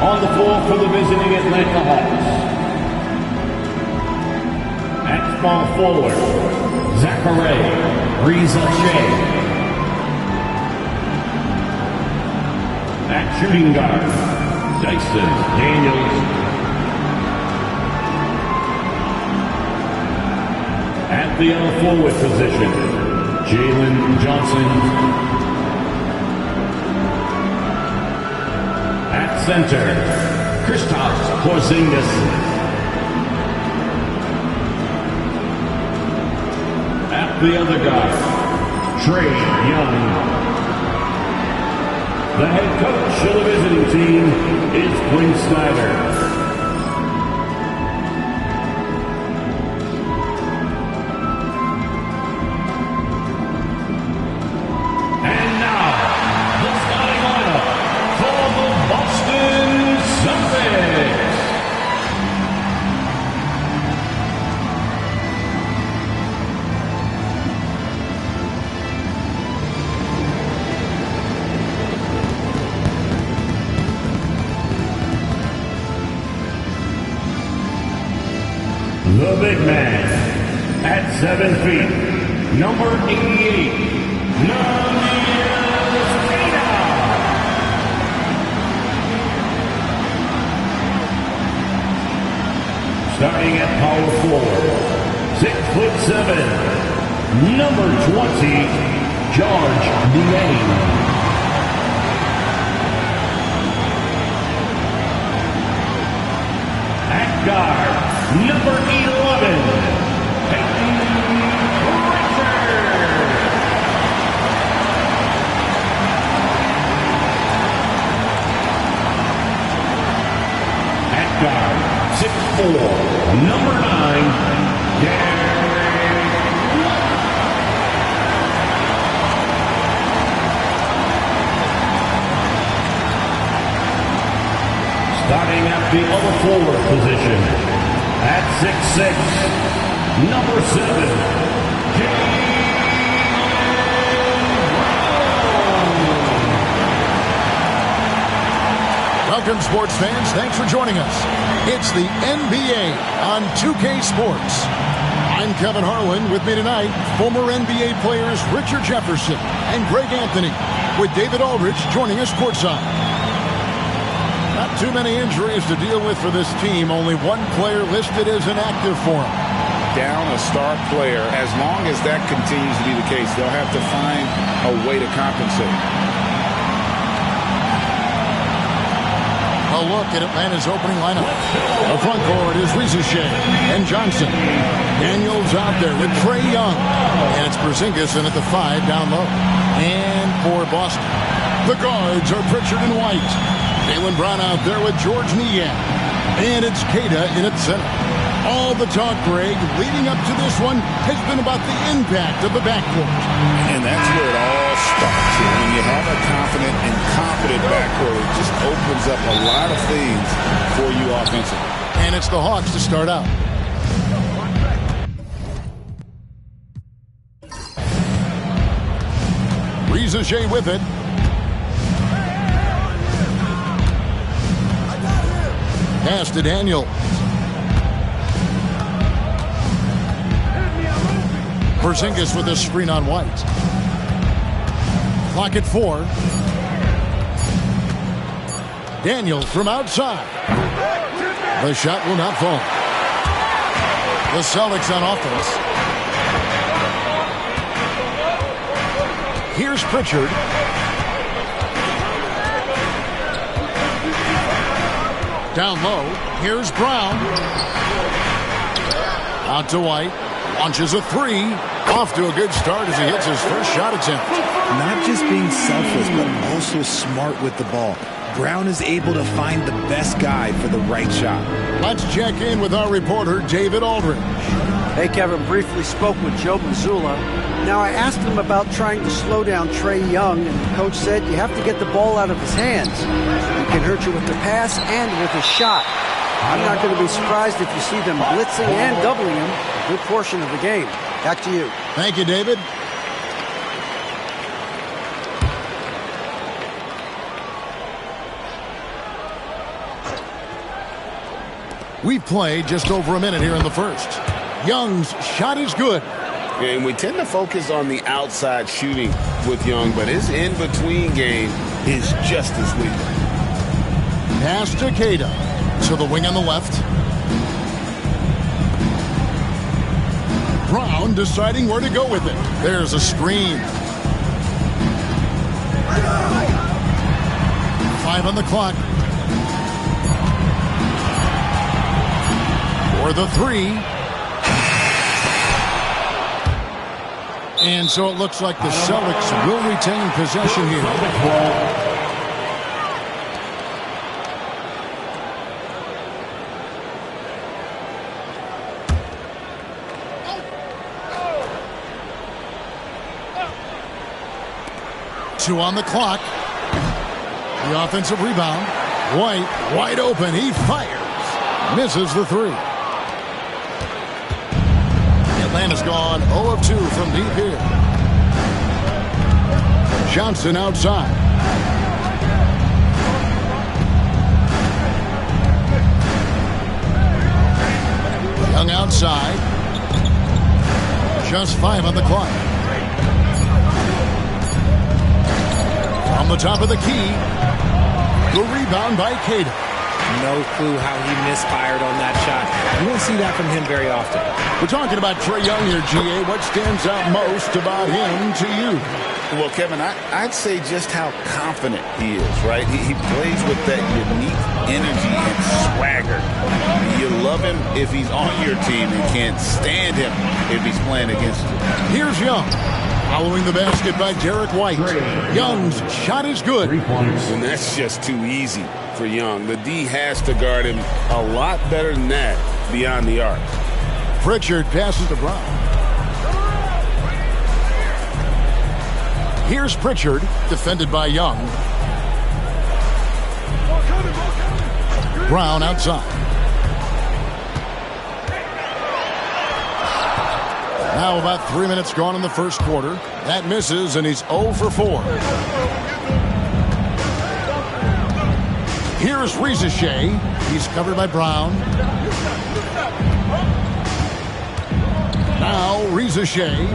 On the floor for the visiting Atlanta Hawks. At small forward, Zachary Riza-Shea. At shooting guard, Dyson Daniels. At the other forward position, Jalen Johnson. At center, Kristaps Porzingis. At the other guard, Trae Young. The head coach of the visiting team is Quinn Snyder. The big man, at 7 feet, number 88, starting at power forward, 6'7", number 20, George Niang. At guard, number 11, Peyton Pritchard. At guard, 6'4", number 9, Derek White. Starting at the other forward position, at 6'6", number 7, Welcome, sports fans. Thanks for joining us. It's the NBA on 2K Sports. I'm Kevin Harlan. With me tonight, former NBA players Richard Jefferson and Greg Anthony, with David Aldridge joining us courtside. Not too many injuries to deal with for this team. Only one player listed as inactive for them. Down a star player. As long as that continues to be the case, they'll have to find a way to compensate. A look at Atlanta's opening lineup. The front court is Riza-Shea and Johnson. Daniels out there with Trae Young. And it's Porzingis in at the 5 down low. And for Boston, the guards are Pritchard and White. Jaylen Brown out there with George Niang. And it's Queta in at center. All the talk, Greg, leading up to this one has been about the impact of the backcourt. And that's where it all starts. When you have a confident and competent backcourt, it just opens up a lot of things for you offensively. And it's the Hawks to start out. Riza-Shea with it. Pass to Daniel. Porzingis with a screen on White. Clock at 4. Daniel from outside. The shot will not fall. The Celtics on offense. Here's Pritchard. Down low. Here's Brown. Out to White. Launches a 3. Off to a good start as he hits his first shot attempt. Not just being selfless, but also smart with the ball. Brown is able to find the best guy for the right shot. Let's check in with our reporter, David Aldridge. Hey, Kevin, briefly spoke with Joe Mazzulla. Now, I asked him about trying to slow down Trae Young, and the coach said you have to get the ball out of his hands. He can hurt you with the pass and with a shot. I'm not going to be surprised if you see them blitzing and doubling him a good portion of the game. Back to you. Thank you, David. We've played just over a minute here in the first. Young's shot is good. And we tend to focus on the outside shooting with Young, but his in-between game is just as lethal. Pass to Queta. To the wing on the left. Brown deciding where to go with it. There's a screen. 5 on the clock. For the 3. And so it looks like the Celtics will retain possession here. Two on the clock. The offensive rebound. White wide open. He fires. Misses the 3. Atlanta's gone 0 of 2 from deep here. Johnson outside. Young outside. Just 5 on the clock. From the top of the key. The rebound by Queta. No clue how he misfired on that shot. You don't see that from him very often. We're talking about Trae Young here, GA. What stands out most about him to you? Well, Kevin, I'd say just how confident he is, right? He plays with that unique energy and swagger. You love him if he's on your team and can't stand him if he's playing against you. Here's Young. Following the basket by Derek White. Young's shot is good. And that's just too easy for Young. The D has to guard him a lot better than that beyond the arc. Pritchard passes to Brown. Here's Pritchard, defended by Young. Brown outside. Now about 3 minutes gone in the first quarter. That misses, and he's 0 for 4. Here's Rizachet. He's covered by Brown. Now Rizachet.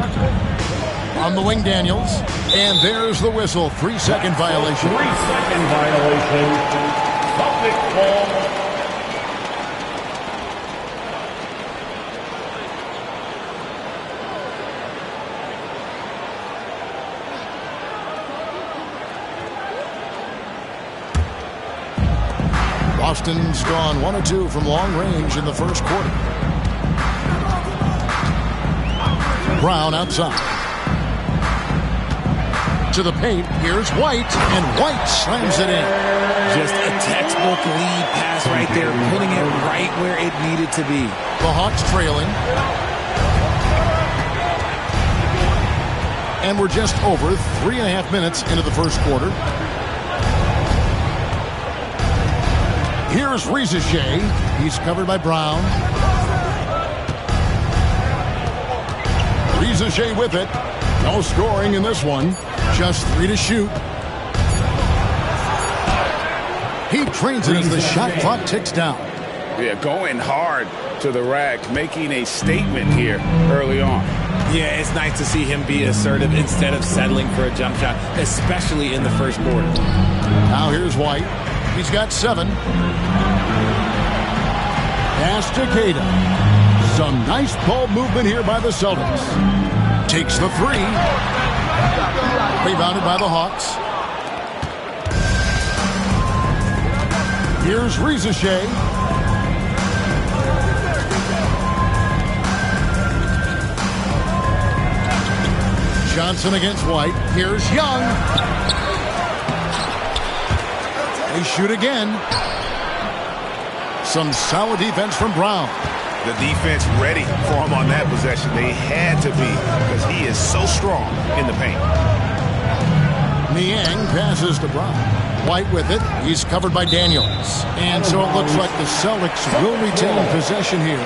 On the wing, Daniels. And there's the whistle. 3-second violation. 3-second violation. Celtic ball. Boston's gone 1 of 2 from long range in the first quarter. Brown outside. To the paint. Here's White, and White slams it in. Just a textbook lead pass right there, putting it right where it needed to be. The Hawks trailing. And we're just over 3.5 minutes into the first quarter. Here's Rizachet. He's covered by Brown. Rizachet with it. No scoring in this one. Just 3 to shoot. He trains it as the shot clock ticks down. Yeah, going hard to the rack, making a statement here early on. Yeah, it's nice to see him be assertive instead of settling for a jump shot, especially in the first quarter. Now here's White. He's got 7. Pass to Queta. Some nice ball movement here by the Celtics. Takes the 3. Rebounded by the Hawks. Here's Rizachet. Johnson against White. Here's Young. They shoot again. Some solid defense from Brown. The defense ready for him on that possession. They had to be because he is so strong in the paint. Niang passes to Brown. White with it. He's covered by Daniels. And so it looks like the Celtics will retain possession here.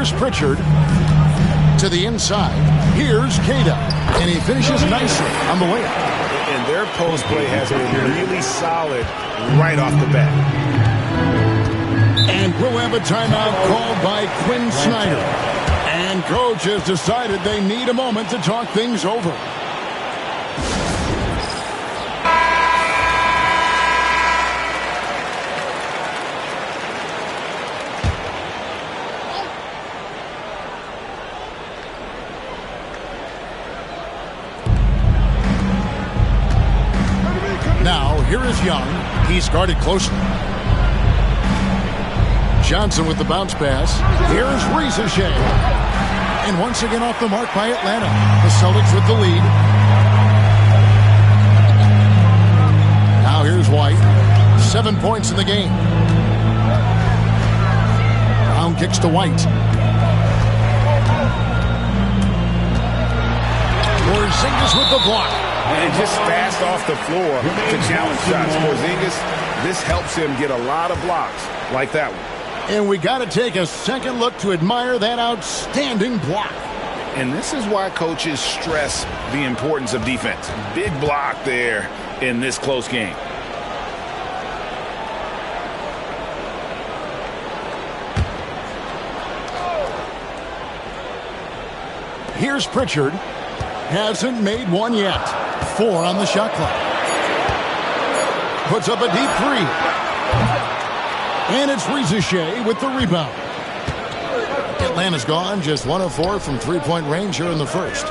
Here's Pritchard to the inside. Here's Cada, and he finishes nicely on the layup. And their post play has been really solid right off the bat. And we'll have a timeout called by Quinn Snyder. And coach has decided they need a moment to talk things over. Now, here is Young. He's guarded closely. Johnson with the bounce pass. Here's Rizachet. And once again off the mark by Atlanta. The Celtics with the lead. Now here's White. 7 points in the game. Brown kicks to White. Porzingis with the block. And just fast off the floor to challenge shots. Porzingis, this helps him get a lot of blocks like that one. And we got to take a second look to admire that outstanding block. And this is why coaches stress the importance of defense. Big block there in this close game. Here's Pritchard. Hasn't made one yet. 4 on the shot clock. Puts up a deep 3. And it's Rizachet with the rebound. Atlanta's gone just 1 of 4 from three-point range here in the first.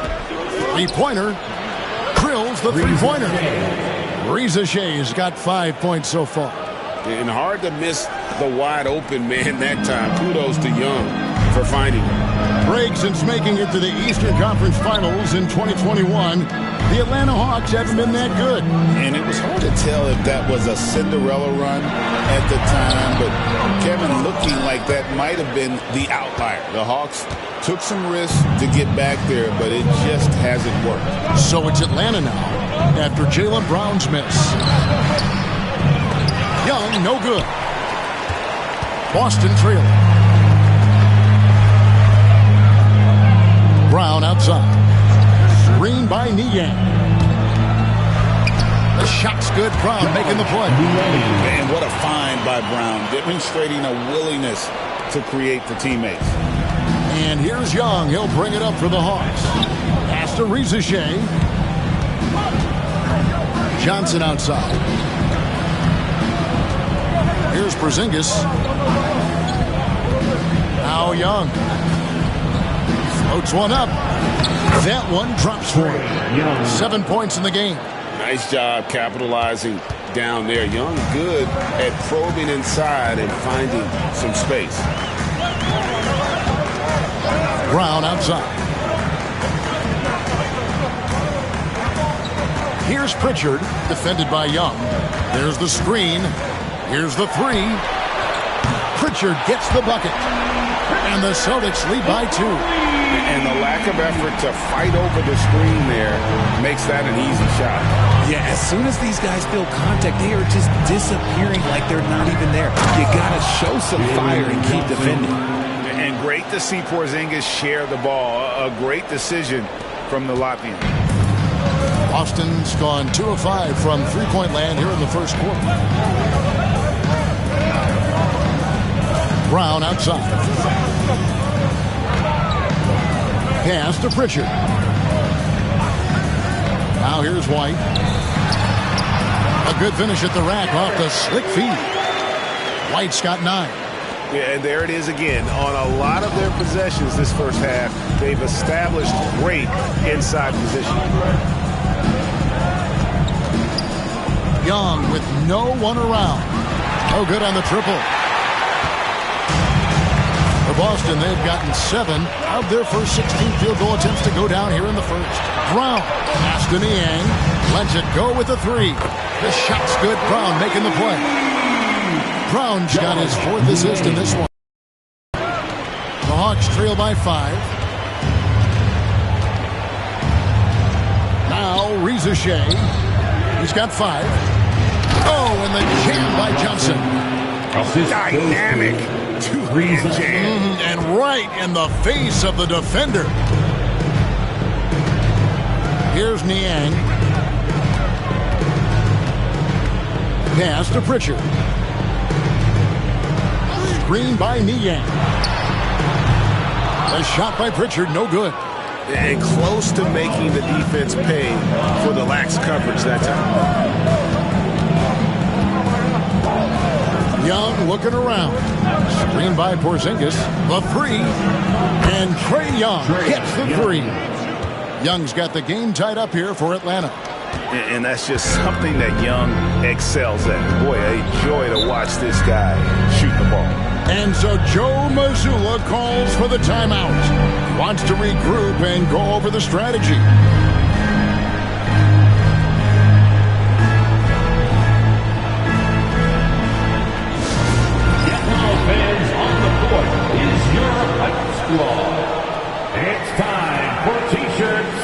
Three-pointer. Drills the three-pointer. Rizachet's got 5 points so far. And hard to miss the wide open man that time. Kudos to Young for finding him. Break since making it to the Eastern Conference Finals in 2021. The Atlanta Hawks haven't been that good. And it was hard to tell if that was a Cinderella run at the time, but Kevin looking like that might have been the outlier. The Hawks took some risks to get back there, but it just hasn't worked. So it's Atlanta now after Jaylen Brown's miss. Young, no good. Boston trailing. Brown outside. Screen by Niang. The shot's good. Brown making the play. Man, what a find by Brown, demonstrating a willingness to create for teammates. And here's Young. He'll bring it up for the Hawks. Pass to Rizachet. Johnson outside. Here's Porzingis. Now Young. Floats one up. That one drops for him. 7 points in the game. Nice job capitalizing down there. Young good at probing inside and finding some space. Brown outside. Here's Pritchard, defended by Young. There's the screen. Here's the 3. Pritchard gets the bucket. And the Celtics lead by 2. And the lack of effort to fight over the screen there makes that an easy shot. Yeah, as soon as these guys feel contact, they are just disappearing like they're not even there. You got to show some fire and keep defending. And great to see Porzingis share the ball. A great decision from the Latvian. Boston's gone 2 of 5 from three-point land here in the first quarter. Brown outside. Pass to Pritchard. Now here's White. A good finish at the rack off the slick feed. White's got 9. Yeah, and there it is again. On a lot of their possessions this first half, they've established great inside position. Young with no one around. No good on the triple. For Boston, they've gotten 7 of their first 16 field goal attempts to go down here in the first. Brown, pass to Niang, lets it go with the 3. The shot's good. Brown making the play. Brown's got his 4th assist in this one. The Hawks trail by 5. Now Rizachet. He's got 5. Oh, and the jam by Johnson. Assist Dynamic two-hand jam. And right in the face of the defender. Here's Niang. Pass to Pritchard. Screen by Niang. A shot by Pritchard, no good. And close to making the defense pay for the lax coverage that time. Young looking around. Screen by Porzingis. The three. And Trae Young hits the three. Young's got the game tied up here for Atlanta. And that's just something that Young excels at. Boy, a joy to watch this guy shoot the ball. And so Joe Mazzulla calls for the timeout. Wants to regroup and go over the strategy. Now, fans, on the court is your hype squad. It's time for T-shirts.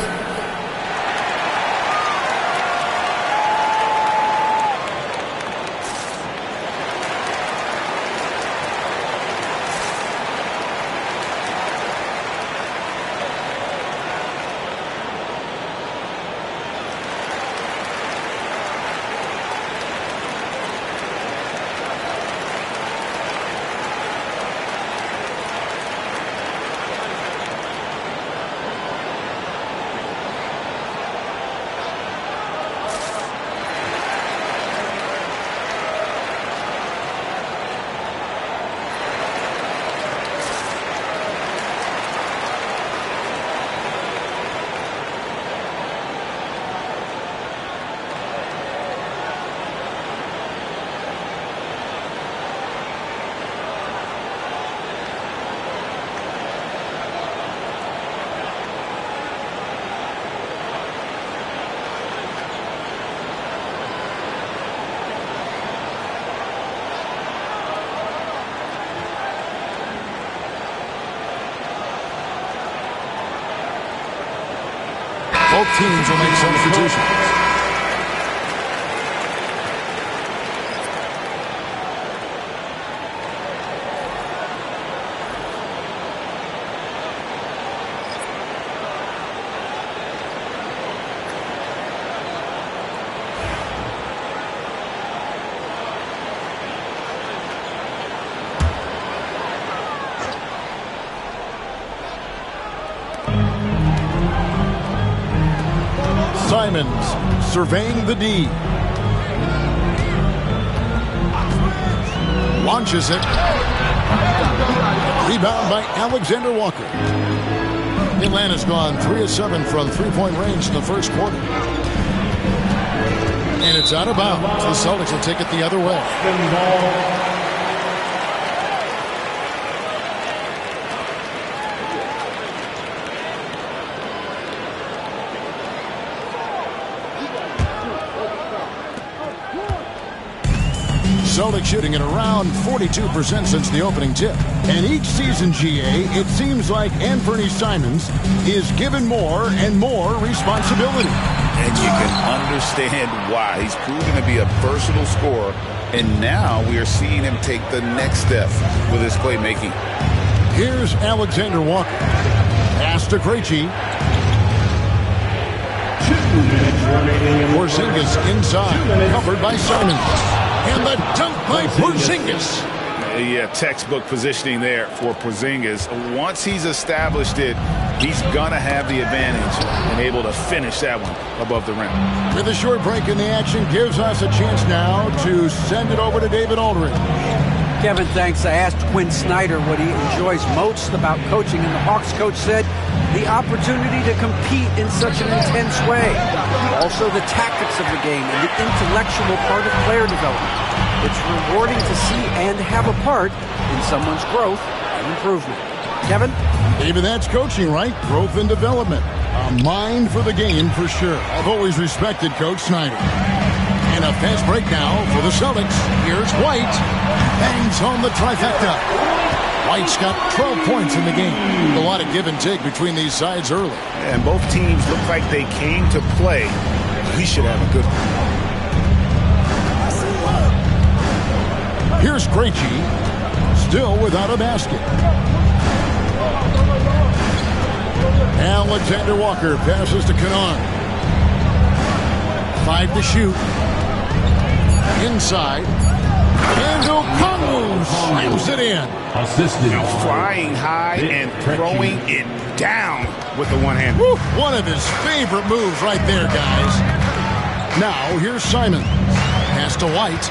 Both teams will make substitutions. Simons surveying the D. Launches it. Rebound by Alexander Walker. Atlanta's gone 3 of 7 from three-point range in the first quarter. And it's out of bounds. The Celtics will take it the other way. Celtics shooting at around 42% since the opening tip. And each season, GA, it seems like Anthony Simons is given more and more responsibility. And you can understand why. He's proven to be a versatile scorer, and now we are seeing him take the next step with his playmaking. Here's Alexander Walker. Pass to Krejci. 2 minutes remaining. Porzingis inside, covered by Simons. And the dunk by Porzingis. Yeah, textbook positioning there for Porzingis. Once he's established it, he's going to have the advantage and able to finish that one above the rim. With a short break in the action, gives us a chance now to send it over to David Aldridge. Kevin, thanks. I asked Quinn Snyder what he enjoys most about coaching, and the Hawks coach said the opportunity to compete in such an intense way. Also the tactics of the game and the intellectual part of player development. It's rewarding to see and have a part in someone's growth and improvement. Kevin? David, that's coaching, right? Growth and development. A mind for the game for sure. I've always respected Coach Snyder. And a fast break now for the Celtics. Here's White. Bangs home the trifecta. White's got 12 points in the game. A lot of give and take between these sides early. And both teams look like they came to play. We should have a good one. Here's Krejci, still without a basket. Alexander Walker passes to Kennard. 5 to shoot. Inside. And Okongwu slams it in. Assisted. Flying high and throwing it down with the one hand. One of his favorite moves right there, guys. Now, here's Simon. Pass to White.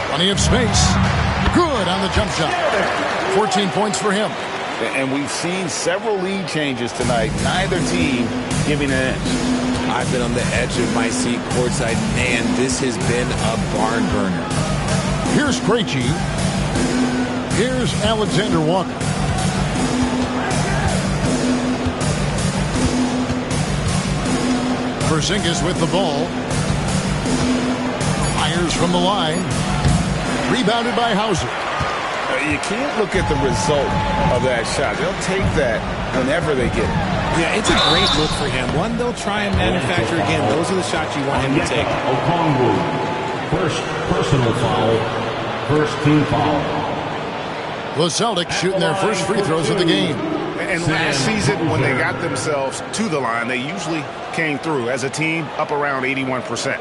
Plenty of space. Good on the jump shot. 14 points for him. And we've seen several lead changes tonight. Neither team giving an edge. I've been on the edge of my seat courtside. Man, this has been a barn burner. Here's Krejci. Here's Alexander Walker. Porzingis with the ball. Fires from the line. Rebounded by Hauser. You can't look at the result of that shot. They'll take that whenever they get it. Yeah, it's a great look for him. One they'll try and manufacture again. Those are the shots you want him to take. Okongwu. First personal foul. First team foul. The Celtics shooting their first free throws of the game. And last season, when they got themselves to the line, they usually came through as a team up around 81%.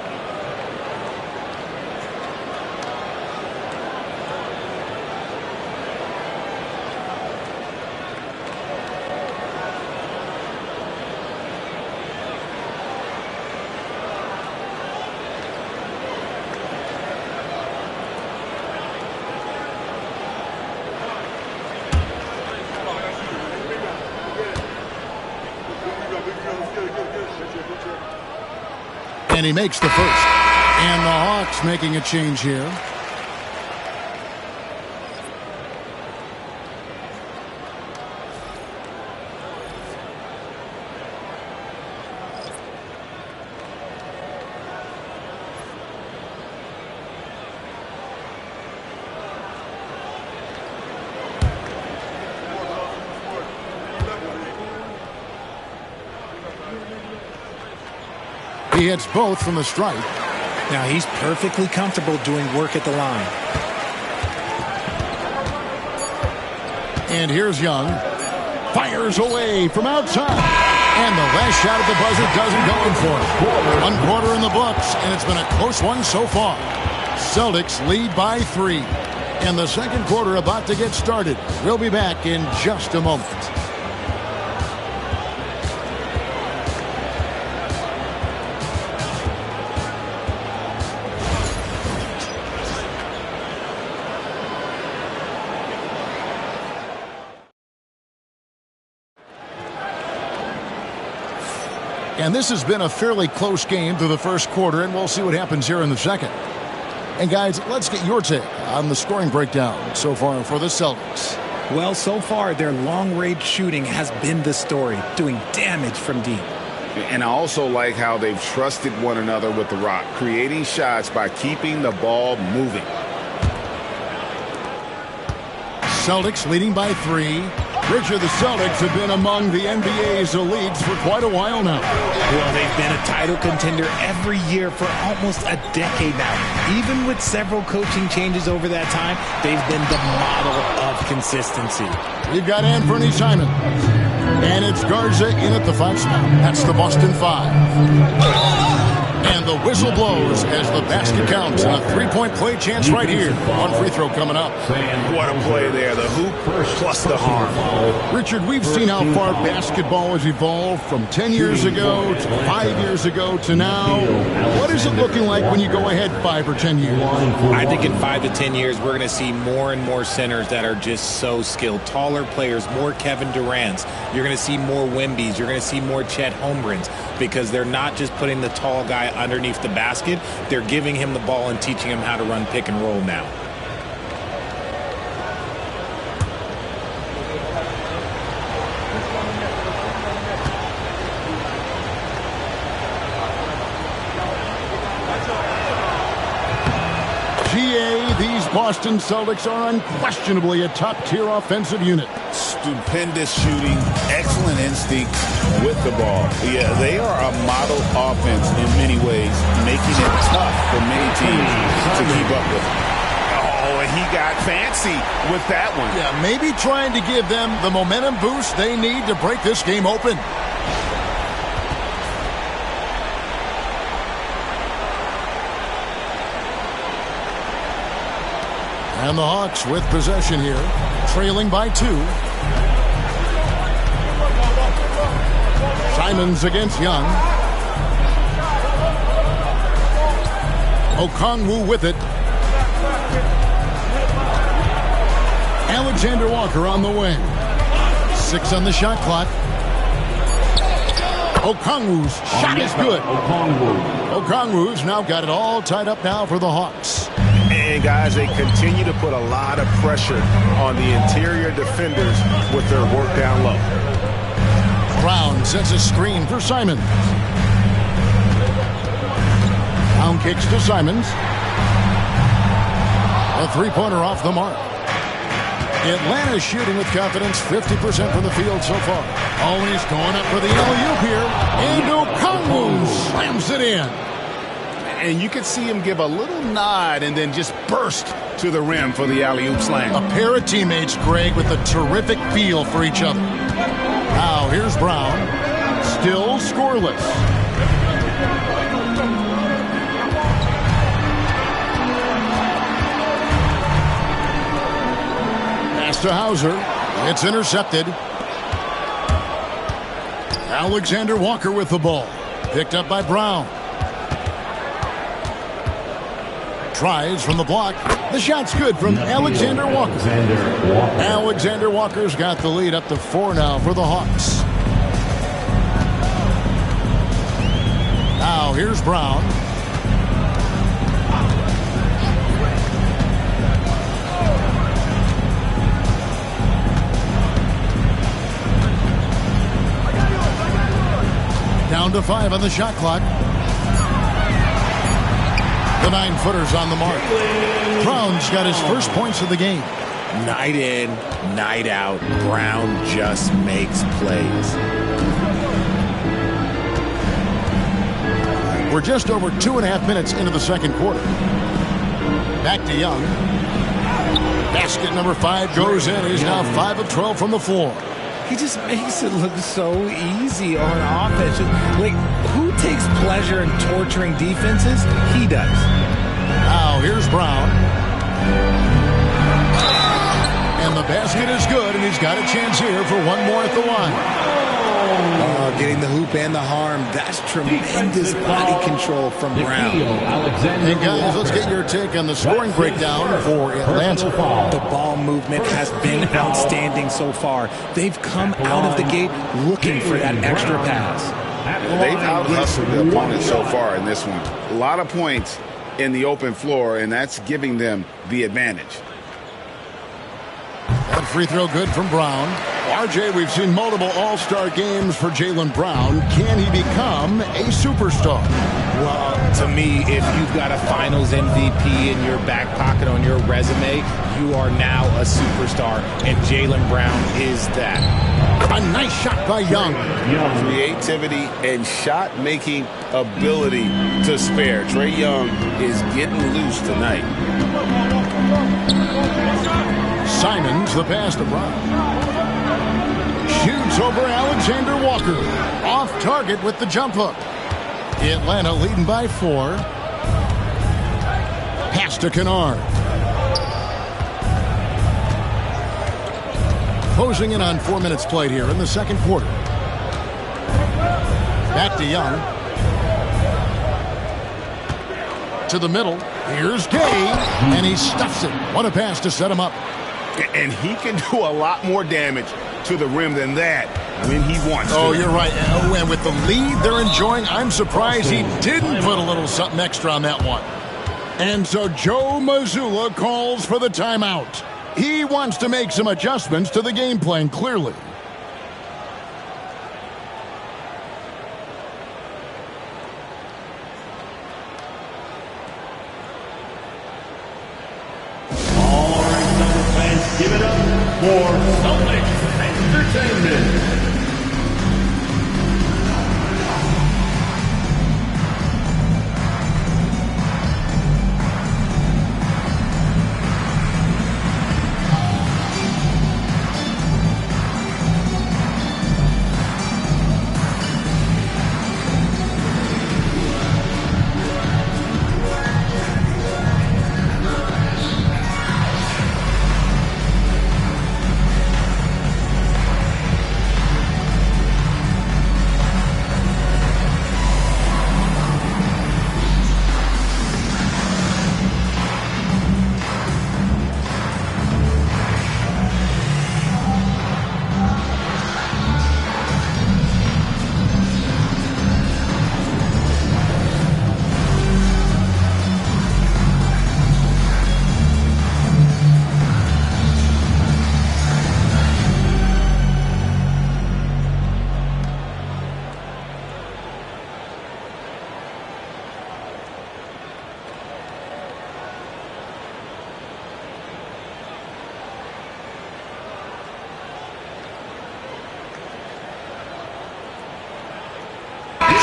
And he makes the first. And the Hawks making a change here. He hits both from the stripe. Now he's perfectly comfortable doing work at the line. And here's Young. Fires away from outside. And the last shot at the buzzer doesn't go in for it. 1 quarter in the books, and it's been a close one so far. Celtics lead by 3. And the second quarter about to get started. We'll be back in just a moment. And this has been a fairly close game through the first quarter, and we'll see what happens here in the second. And guys, let's get your take on the scoring breakdown so far for the Celtics. Well, so far, their long-range shooting has been the story, doing damage from deep. And I also like how they've trusted one another with the rock, creating shots by keeping the ball moving. Celtics leading by 3. Richard, the Celtics have been among the NBA's elites for quite a while now. Well, they've been a title contender every year for almost a decade now. Even with several coaching changes over that time, they've been the model of consistency. We've got Anthony Simon. And it's Garza in at the 5 spot. That's the Boston 5. And the whistle blows as the basket counts. And a 3-point play chance right here. One free throw coming up. What a play there. The hoop plus the harm. Richard, we've seen how far basketball has evolved from 10 years ago to 5 years ago to now. What is it looking like when you go ahead 5 or 10 years? I think in 5 to 10 years, we're going to see more and more centers that are just so skilled. Taller players, more Kevin Durant's. You're going to see more Wembys. You're going to see more Chet Holmgrens because they're not just putting the tall guy underneath the basket. They're giving him the ball and teaching him how to run pick and roll now. These Boston Celtics are unquestionably a top-tier offensive unit. stupendous shooting, excellent instinct with the ball. Yeah, they are a model offense in many ways, making it tough for many teams to keep up with. Oh, and he got fancy with that one. Yeah, maybe trying to give them the momentum boost they need to break this game open. And the Hawks with possession here, trailing by 2. Simons against Young. Okongwu with it. Alexander Walker on the wing. 6 on the shot clock. Okongwu's shot is good. Okongwu's now got it all tied up now for the Hawks. And guys, they continue to put a lot of pressure on the interior defenders with their work down low. Brown sets a screen for Simons. Brown kicks to Simons. A three-pointer off the mark. Atlanta shooting with confidence, 50% from the field so far. Oh, and he's going up for the alley-oop here. And Okongwu slams it in. And you could see him give a little nod and then just burst to the rim for the alley-oop slam. A pair of teammates, Greg, with a terrific feel for each other. Now, here's Brown. Still scoreless. Pass to Hauser. It's intercepted. Alexander Walker with the ball. Picked up by Brown. Tries from the block. The shot's good from Alexander Walker. Alexander Walker's got the lead up to 4 now for the Hawks. Now here's Brown. Down to 5 on the shot clock. The 9-footer's on the mark. Brown's got his first points of the game. Night in, night out, Brown just makes plays. We're just over 2.5 minutes into the second quarter. Back to Young. Basket number 5 goes in. He's now 5 of 12 from the floor. He just makes it look so easy on offense. Like, who takes pleasure in torturing defenses? He does. Now, here's Brown. And the basket is good, and he's got a chance here for one more at the line. Getting the hoop and the harm. That's tremendous body control from Brown. Hey, guys, let's get your take on the scoring breakdown for Atlanta. The ball movement has been outstanding so far. They've come out of the gate looking for that extra pass. They've out-hustled the opponent so far in this one. A lot of points in the open floor, and that's giving them the advantage. That free throw good from Brown. RJ, we've seen multiple all-star games for Jaylen Brown. Can he become a superstar? Well, to me, if you've got a Finals MVP in your back pocket on your resume, you are now a superstar, and Jaylen Brown is that. A nice shot by Young. Creativity and shot-making ability to spare. Trae Young is getting loose tonight. Simons, the pass to Brown. Shoots over Alexander Walker. Off target with the jump hook. Atlanta leading by 4. Pass to Kennard. Closing in on 4 minutes played here in the second quarter. Back to Young. To the middle. Here's Gay. And he stuffs it. What a pass to set him up. And he can do a lot more damage to the rim than that when he wants to. Oh, you're right. Oh, and with the lead they're enjoying, I'm surprised he didn't put a little something extra on that one. And so Joe Mazzulla calls for the timeout. He wants to make some adjustments to the game plan, clearly. All right, Celtics fans, give it up for Celtics.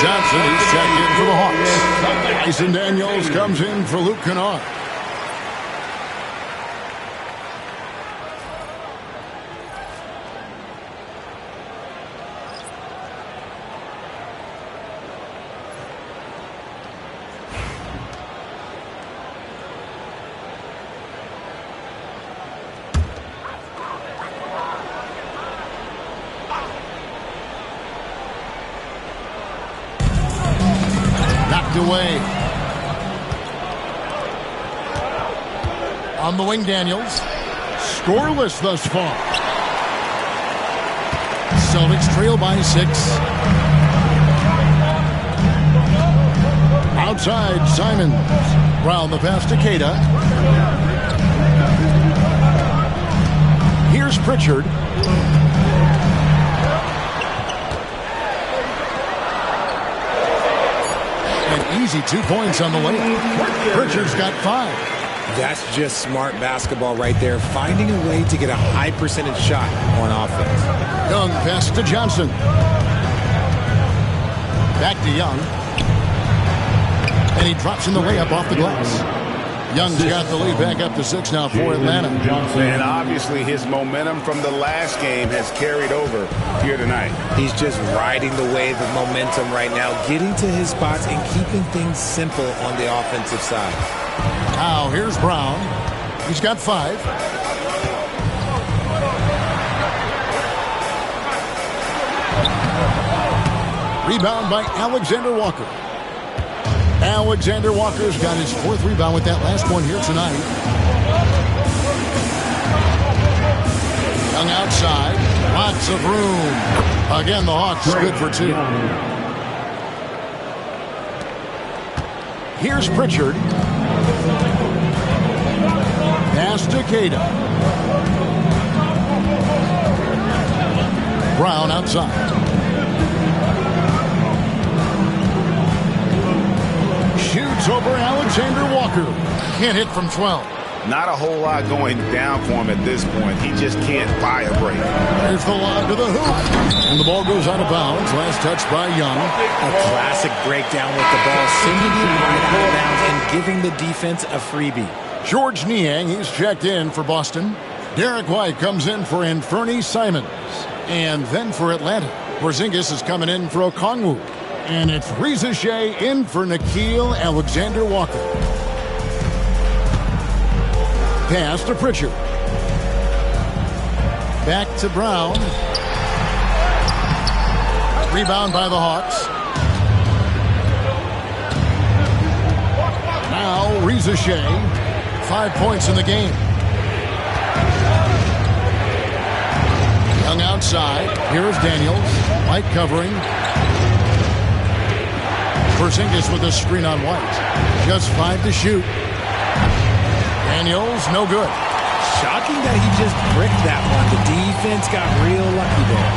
Johnson, he's checked in for the Hawks. Tyson Daniels comes in for Luke Kennard. Away. On the wing, Daniels. Scoreless thus far. Celtics trail by 6. Outside, Simons. Brown the pass to Queta. Here's Pritchard. Easy 2 points on the way. Pritchard's got 5. That's just smart basketball right there, finding a way to get a high percentage shot on offense. Young pass to Johnson. Back to Young. And he drops in the layup off the glass. Young's got the lead back up to 6 now for Atlanta. And obviously his momentum from the last game has carried over here tonight. He's just riding the wave of momentum right now, getting to his spots and keeping things simple on the offensive side. Now here's Brown. He's got 5. Rebound by Alexander Walker. Alexander Walker's got his 4th rebound with that last one here tonight. Young outside. Lots of room. Again, the Hawks good for 2. Here's Pritchard. Pass to Queta. Brown outside. Shoots over Alexander Walker. Can't hit from 12. Not a whole lot going down for him at this point. He just can't buy a break. There's the lob to the hoop. And the ball goes out of bounds. Last touch by Young. A classic breakdown with the ball, sending it right out of bounds and giving the defense a freebie. George Niang, he's checked in for Boston. Derek White comes in for Anthony Simons. And then for Atlanta, Porzingis is coming in for Okongwu. And it's Reza Shea in for Nickeil Alexander-Walker. Pass to Pritchard. Back to Brown. Rebound by the Hawks. Now Reza Shea. 5 points in the game. Young outside. Here is Daniels. White covering. Porzingis with a screen on White. Just 5 to shoot. Daniels, no good. Shocking that he just bricked that one. The defense got real lucky there.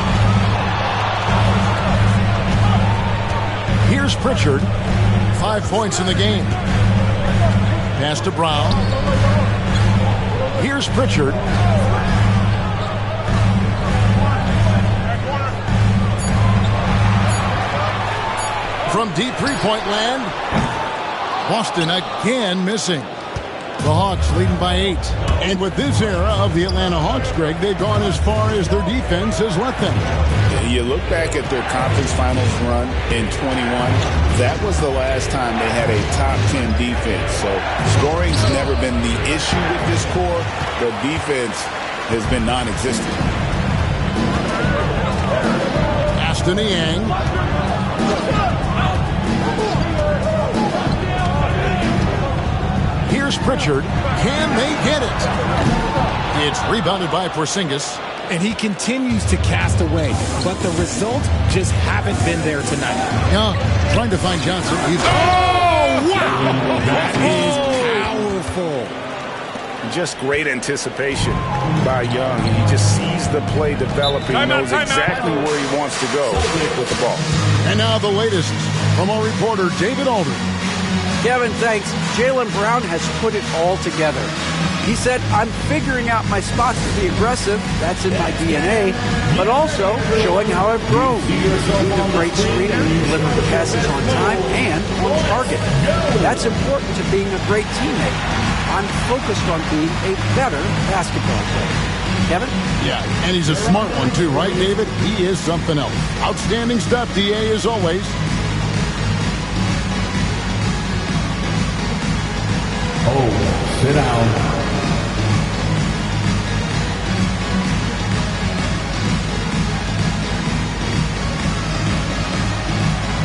Here's Pritchard. 5 points in the game. Pass to Brown. Here's Pritchard. From deep three-point land, Boston again missing. The Hawks leading by 8. And with this era of the Atlanta Hawks, Greg, they've gone as far as their defense has let them. You look back at their conference finals run in 21. That was the last time they had a top 10 defense. So scoring's never been the issue with this core. The defense has been non-existent. Aston Yang. Here's Pritchard. Can they get it? It's rebounded by Porzingis. And he continues to cast away, but the results just haven't been there tonight. Young trying to find Johnson. He's wow! That is powerful. Just great anticipation by Young. He just sees the play developing, knows exactly where he wants to go with the ball. And now the latest from our reporter, David Aldridge. Kevin, thanks. Jaylen Brown has put it all together. He said, I'm figuring out my spots to be aggressive. That's in my DNA. But also showing how I've grown. He's a great screener, delivering passes on time and on target. That's important to being a great teammate. I'm focused on being a better basketball player. Kevin? Yeah, and he's a smart one too, right, David? He is something else. Outstanding stuff, DA, as always. Oh, sit down.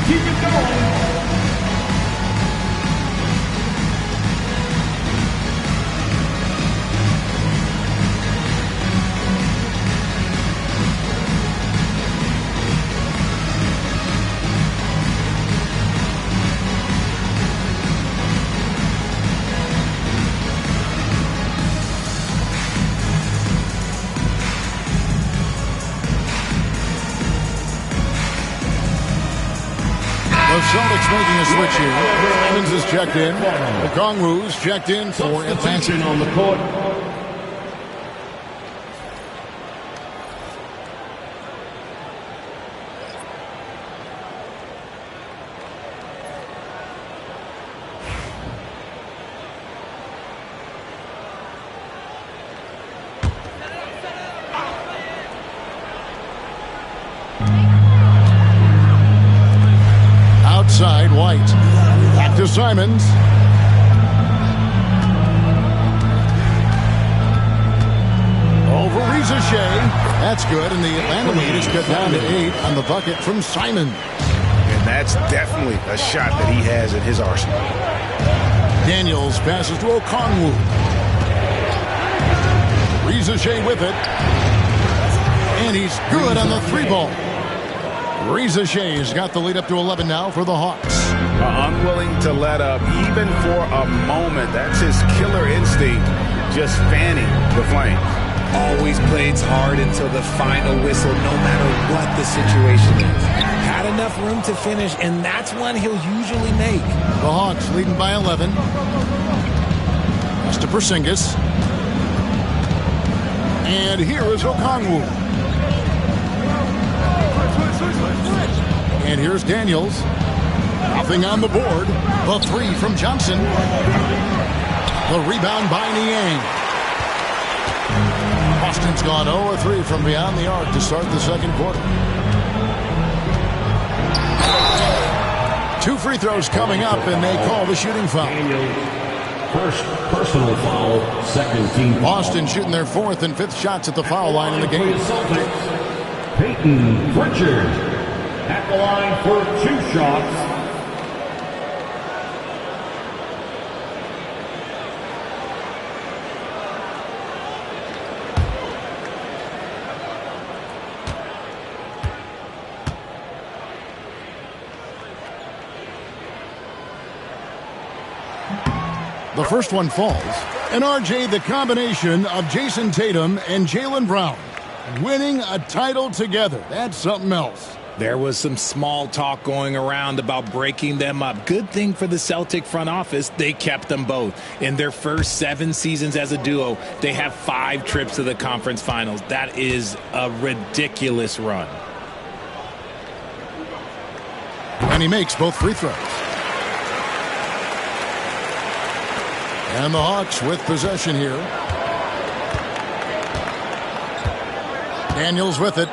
Keep it going. The Celtics making a switch here. Evans is checked in. Okongwu's checked in for Atlanta. On the court. Outside, White. Back to Simons. Over Reza Shea. That's good, and the Atlanta lead is cut down to 8 on the bucket from Simon. And that's definitely a shot that he has in his arsenal. Daniels passes to Okongwu. Reza Shea with it. And he's good on the 3-ball. Reza Shea's got the lead up to 11 now for the Hawks. Unwilling to let up even for a moment. That's his killer instinct, just fanning the flames. Always plays hard until the final whistle, no matter what the situation is. Had enough room to finish, and that's one he'll usually make. The Hawks leading by 11. That's to Porzingis. And here is Okongwu. And here's Daniels. Nothing on the board. The 3 from Johnson. The rebound by Niang. Boston's gone 0-3 from beyond the arc to start the second quarter. 2 free throws coming up, and they call the shooting foul. First personal foul, second team. Boston shooting their 4th and 5th shots at the foul line in the game. Celtics, Peyton Pritchard at the line for 2 shots. The first one falls. And RJ, the combination of Jason Tatum and Jaylen Brown winning a title together. That's something else. There was some small talk going around about breaking them up. Good thing for the Celtic front office, they kept them both. In their first 7 seasons as a duo, they have 5 trips to the conference finals. That is a ridiculous run. And he makes both free throws. And the Hawks with possession here. Daniels with it.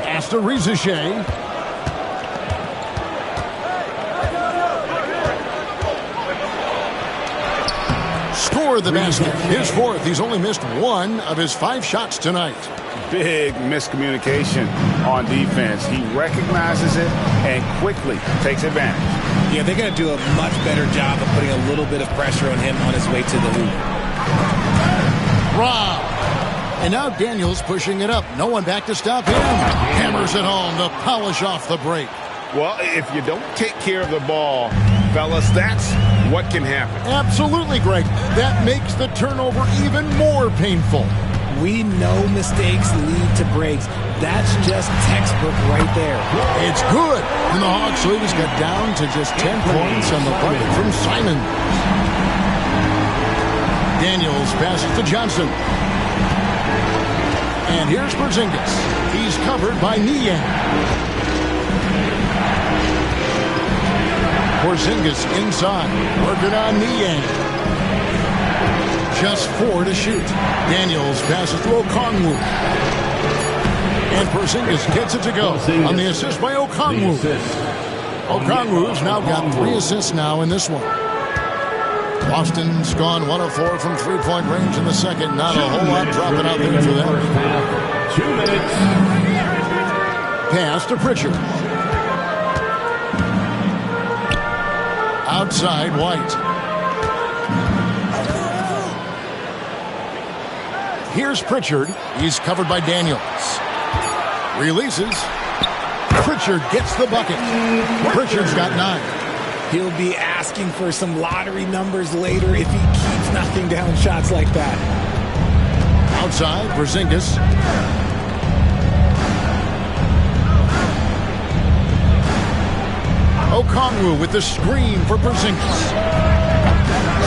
Pass to Reza Shea. Scored the basket. His 4th. He's only missed 1 of his 5 shots tonight. Big miscommunication on defense. He recognizes it and quickly takes advantage. Yeah, they're going to do a much better job of putting a little bit of pressure on him on his way to the hoop. Rob. And now Daniels pushing it up. No one back to stop him. Hammers it home to polish off the break. Well, if you don't take care of the ball, fellas, that's what can happen. Absolutely, Greg. That makes the turnover even more painful. We know mistakes lead to breaks. That's just textbook right there. It's good. And the Hawks leaders got down to just 10 points on the bucket from Simon. Daniels passes to Johnson. And here's Porzingis. He's covered by Niang. Porzingis inside, working on Niang. Just 4 to shoot. Daniels passes to Okongwu. And Porzingis gets it to go on the assist by Okongwu. Okongwu's now got 3 assists now in this one. Boston's gone 1 of 4 from three-point range in the second. Not a whole lot dropping out there for them. 2 minutes. Pass to Pritchard. Outside White. Here's Pritchard. He's covered by Daniels. Releases. Pritchard gets the bucket. Pritchard's got 9. He'll be asking for some lottery numbers later if he keeps knocking down shots like that. Outside, Porzingis. Okongwu with the screen for Porzingis.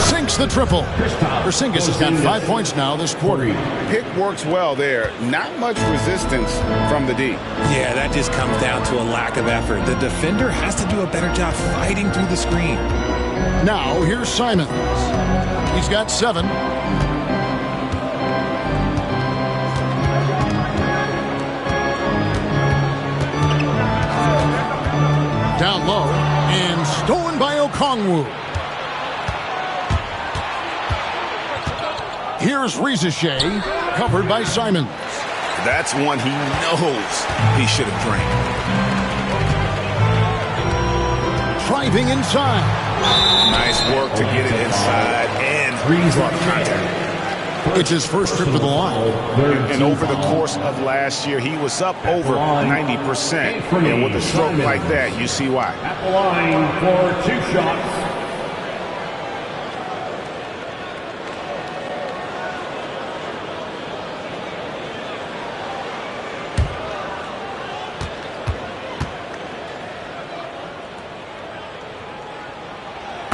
Sinks the triple. Porzingis has got 5 points now this quarter. Pick works well there. Not much resistance from the D. Yeah, that just comes down to a lack of effort. The defender has to do a better job fighting through the screen. Now, here's Simons. He's got 7. Down low, and stolen by Okongwu. Here's Rizachet, covered by Simons. That's one he knows he should have drained. Driving inside. Nice work to get it inside and block contact. It's his first trip to the line. And over the course of last year, he was up over 90%. And with a stroke like that, you see why. At the line for 2 shots.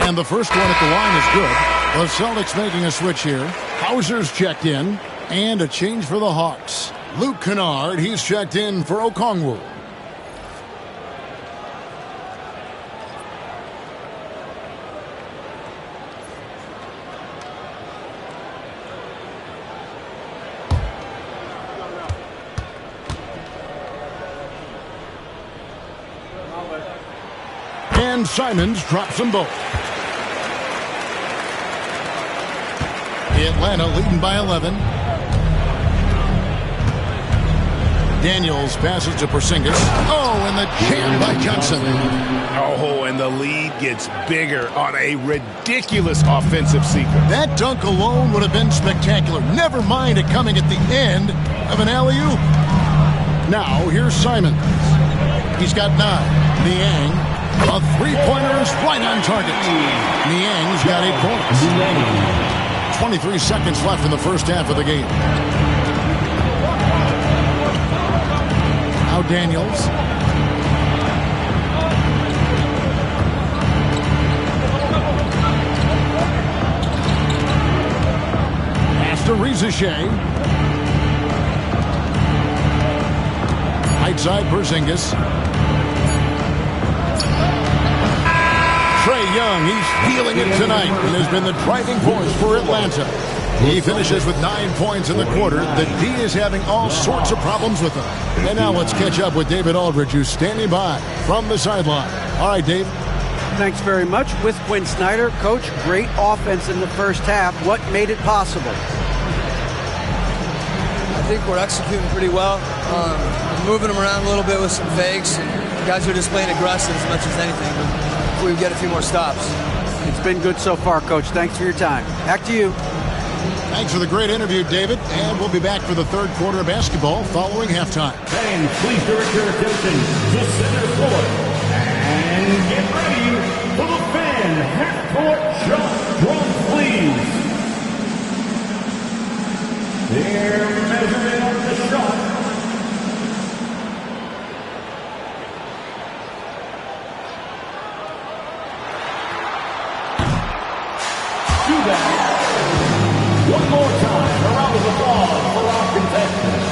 And the first one at the line is good. The Celtics making a switch here. Hauser's checked in. And a change for the Hawks. Luke Kennard, he's checked in for Okongwu. And Simons drops them both. Atlanta leading by 11. Daniels passes to Porzingis. Oh, and the jam by Johnson. Oh, and the lead gets bigger on a ridiculous offensive sequence. That dunk alone would have been spectacular. Never mind it coming at the end of an alley-oop. Now, here's Simons. He's got 9. Niang, a three-pointer is right on target. Niang's got 8 points. 23 seconds left in the first half of the game. Now Daniels. Pass to Rizachet. Right side Porzingis. Trae Young, he's feeling it tonight and has been the driving force for Atlanta. He finishes with 9 points in the quarter. The D is having all sorts of problems with him. And now let's catch up with David Aldridge, who's standing by from the sideline. All right, Dave. Thanks very much. With Quinn Snyder, Coach, great offense in the first half. What made it possible? I think we're executing pretty well. Moving them around a little bit with some fakes. And guys are just playing aggressive as much as anything. But we get a few more stops. It's been good so far, Coach. Thanks for your time. Back to you. Thanks for the great interview, David. And we'll be back for the third quarter of basketball following halftime. Fans, please direct your attention to center court. And get ready for the fan half-court shot. Drums, please. Their measurement of the shot. Do that. One more time. A round of applause for our contestants.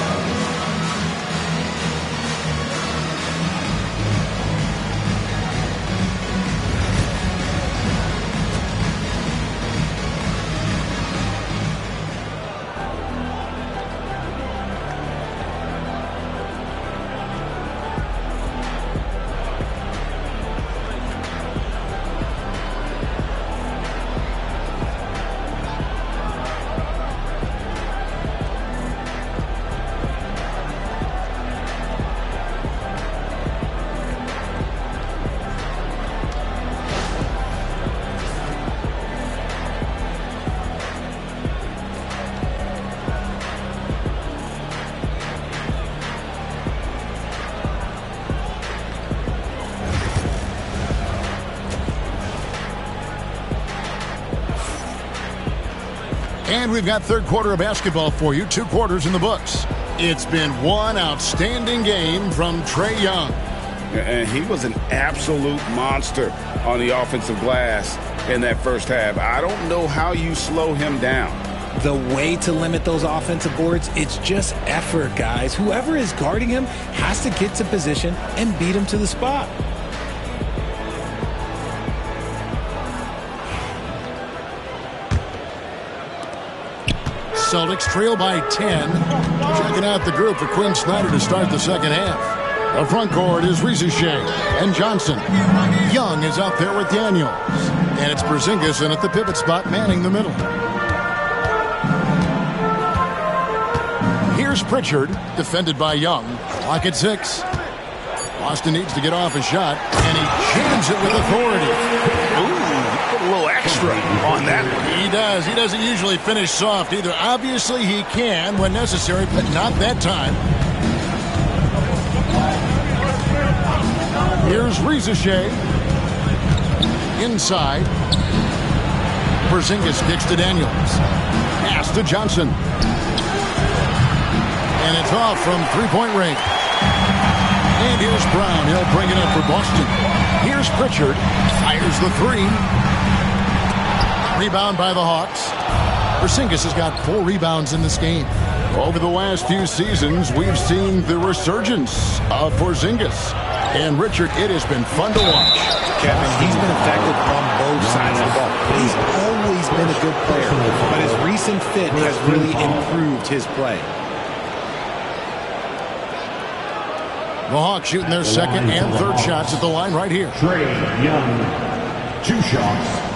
And we've got third quarter of basketball for you. 2 quarters in the books. It's been one outstanding game from Trae Young. And he was an absolute monster on the offensive glass in that first half. I don't know how you slow him down. The way to limit those offensive boards, it's just effort, guys. Whoever is guarding him has to get to position and beat him to the spot. Celtics trail by 10. Checking out the group for Quinn Snyder to start the second half. The front court is Shea and Johnson. Young is out there with Daniels. And it's Porzingis in at the pivot spot, manning the middle. Here's Pritchard, defended by Young. Clock at 6. Boston needs to get off a shot, and he jams it with authority. Put a little extra on that one. He does. He doesn't usually finish soft either. Obviously, he can when necessary, but not that time. Here's Shea. Inside. Porzingis kicks to Daniels. Pass to Johnson. And it's off from three-point range. And here's Brown. He'll bring it up for Boston. Here's Pritchard. Fires the 3. Rebound by the Hawks. Porzingis has got 4 rebounds in this game. Over the last few seasons, we've seen the resurgence of Porzingis. And, Richard, it has been fun to watch. Kevin, he's been effective on both sides of the ball. He's always been a good player, but his recent fit has really improved his play. The Hawks shooting their second and third shots at the line right here. Trae Young, 2 shots.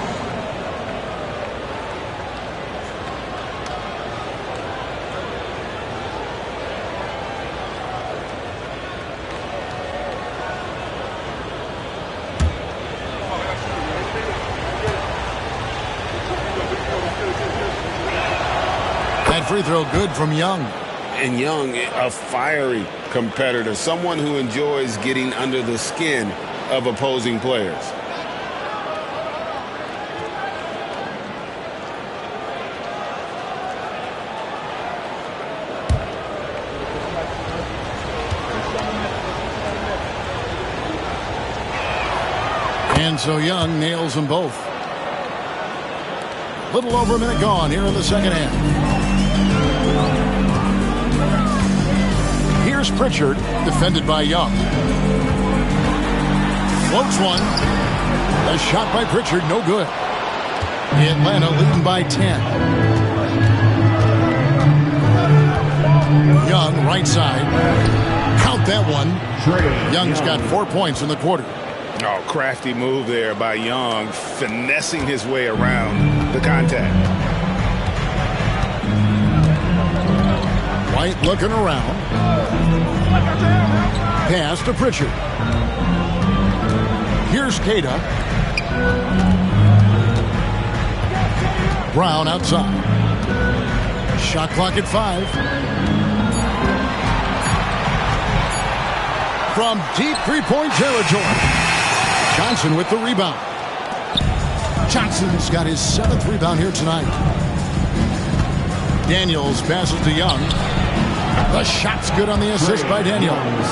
That free throw good from Young. And Young, a fiery competitor, someone who enjoys getting under the skin of opposing players. And so Young nails them both. A little over a minute gone here in the second half. Here's Pritchard, defended by Young. Floats one. A shot by Pritchard, no good. Atlanta leading by 10. Young, right side. Count that one. Young's got 4 points in the quarter. Oh, crafty move there by Young, finessing his way around the contact. White looking around. Pass to Pritchard. Here's Queta. Brown outside. Shot clock at 5. From deep three-point territory. Johnson with the rebound. Johnson's got his 7th rebound here tonight. Daniels passes to Young. The shot's good on the assist by Daniels.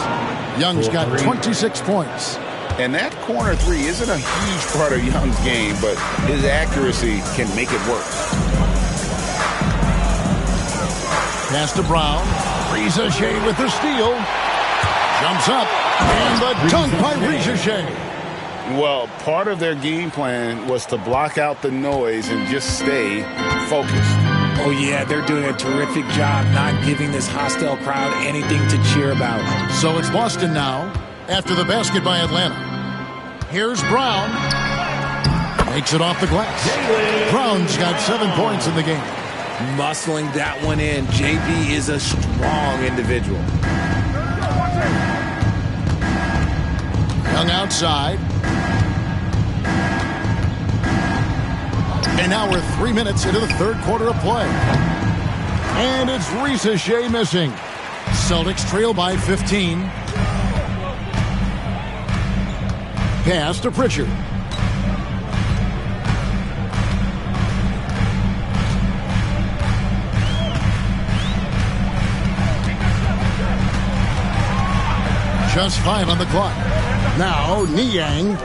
Young's got 26 points. And that corner three isn't a huge part of Young's game, but his accuracy can make it work. Pass to Brown. Ricochet with the steal. Jumps up. And the dunk by Ricochet. Well, part of their game plan was to block out the noise and just stay focused. Oh, yeah, they're doing a terrific job not giving this hostile crowd anything to cheer about. So it's Boston now after the basket by Atlanta. Here's Brown. Makes it off the glass. Brown's got 7 points in the game. Muscling that one in. JB is a strong individual. Young outside. And now we're 3 minutes into the third quarter of play. And it's Ricochet missing. Celtics trail by 15. Pass to Pritchard. Just 5 on the clock. Now Niang.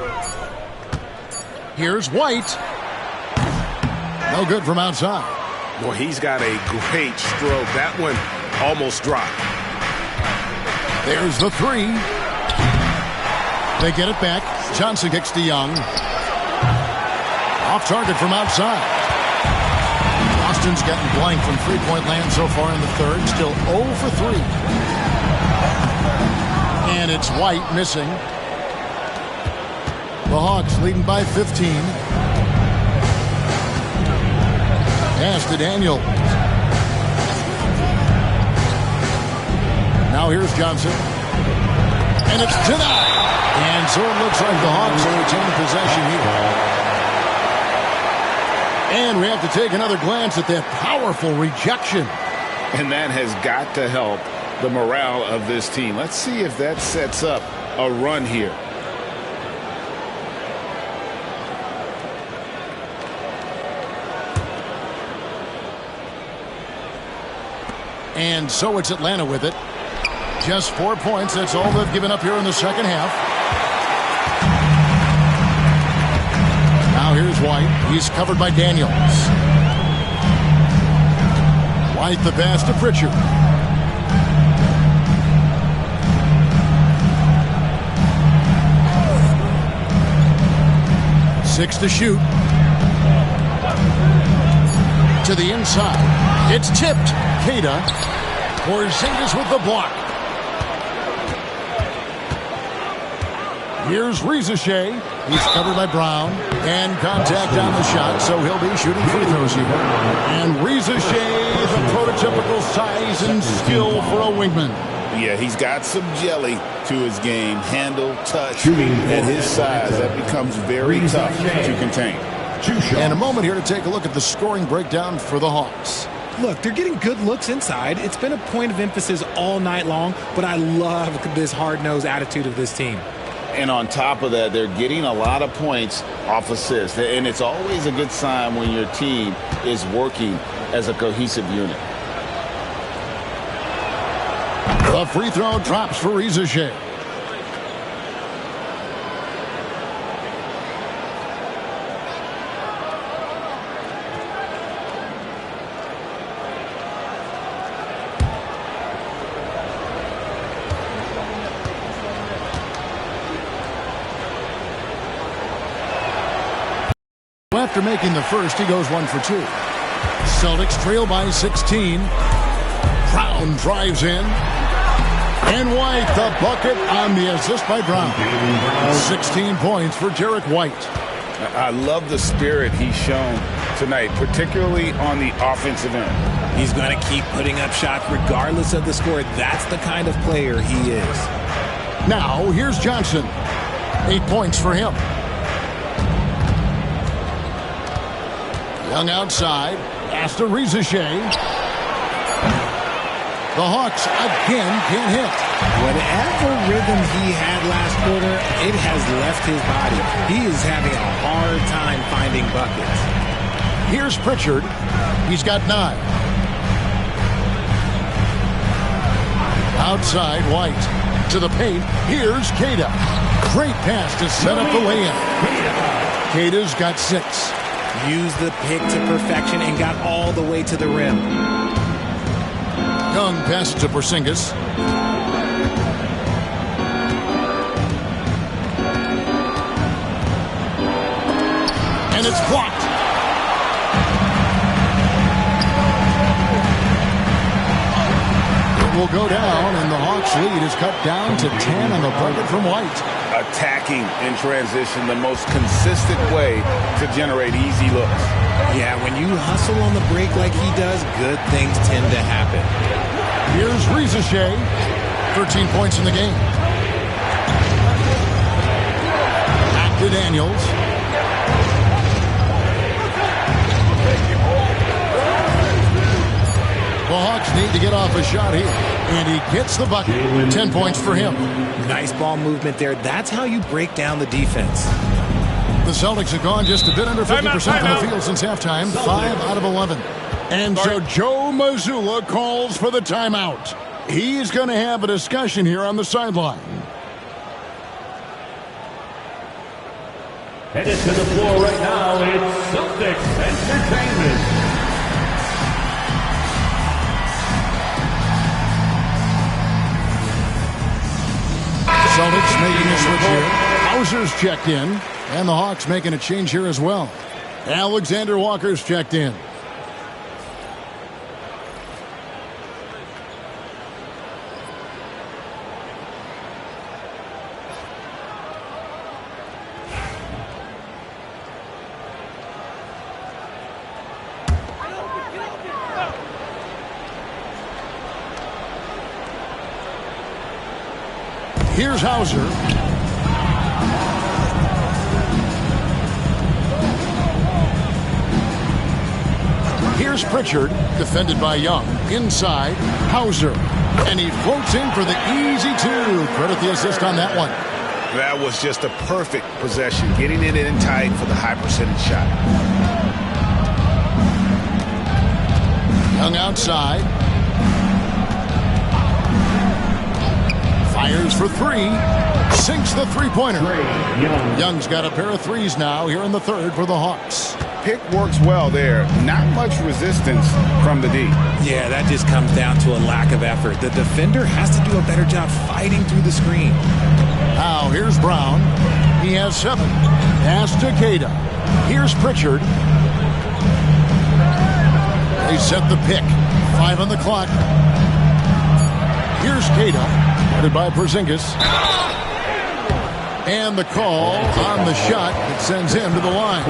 Here's White. No good from outside. Boy, he's got a great stroke. That one almost dropped. There's the three. They get it back. Johnson kicks to Young. Off target from outside. Boston's getting blank from three-point land so far in the third. Still 0 for 3. And it's White missing. The Hawks leading by 15. Pass to Daniel. Now here's Johnson. And it's denied. And so it looks like the Hawks will retain possession here. And we have to take another glance at that powerful rejection. And that has got to help the morale of this team. Let's see if that sets up a run here. And so it's Atlanta with it. Just 4 points. That's all they've given up here in the second half. Now here's White. He's covered by Daniels. White the pass to Pritchard. Six to shoot. To the inside. It's tipped. Queta. Porzingis with the block. Here's Ricochet. He's covered by Brown. And contact on the shot, so he'll be shooting free throws here. And Ricochet, the prototypical size and skill for a wingman. Yeah, he's got some jelly to his game. Handle, touch. At his size, that becomes very tough to contain. And a moment here to take a look at the scoring breakdown for the Hawks. Look, they're getting good looks inside. It's been a point of emphasis all night long, but I love this hard-nosed attitude of this team. And on top of that, they're getting a lot of points off assists. And it's always a good sign when your team is working as a cohesive unit. The free throw drops for Ricochet. After making the first, he goes 1 for 2. Celtics trail by 16. Brown drives in. And White, the bucket on the assist by Brown. 16 points for Derek White. I love the spirit he's shown tonight, particularly on the offensive end. He's going to keep putting up shots regardless of the score. That's the kind of player he is. Now, here's Johnson. 8 points for him. Young outside. Pass to Ricochet. The Hawks again can't hit. Whatever rhythm he had last quarter, it has left his body. He is having a hard time finding buckets. Here's Pritchard. He's got 9. Outside, White. To the paint. Here's Queta. Great pass to set up the layup. Queta's got 6. Used the pick to perfection and got all the way to the rim. Young pass to Porzingis. And it's blocked. It will go down, and the Hawks' lead is cut down to 10 on the bucket from White. Attacking in transition, the most consistent way to generate easy looks. Yeah, when you hustle on the break like he does, good things tend to happen. Here's Rizashea. 13 points in the game. Back to Daniels. The Hawks need to get off a shot here. And he gets the bucket. 10 points for him. Nice ball movement there. That's how you break down the defense. The Celtics have gone just a bit under 50% from the field since halftime. 5 out of 11. And so Joe Mazzulla calls for the timeout. He's going to have a discussion here on the sideline. Headed to the floor right now, it's Celtics Entertainment. Celtics making a switch here. Hauser's checked in. And the Hawks making a change here as well. Alexander Walker's checked in. Here's Hauser. Here's Pritchard, defended by Young. Inside, Hauser. And he floats in for the easy 2. Credit the assist on that one. That was just a perfect possession, getting it in tight for the high percentage shot. Young outside. Fires for 3. Sinks the three-pointer. Young's got a pair of threes now here in the third for the Hawks. Pick works well there. Not much resistance from the D. Yeah, that just comes down to a lack of effort. The defender has to do a better job fighting through the screen. Now here's Brown. He has 7. Pass to Queta. Here's Pritchard. They set the pick. 5 on the clock. Here's Queta. Guarded by Porzingis. And the call on the shot that sends him to the line.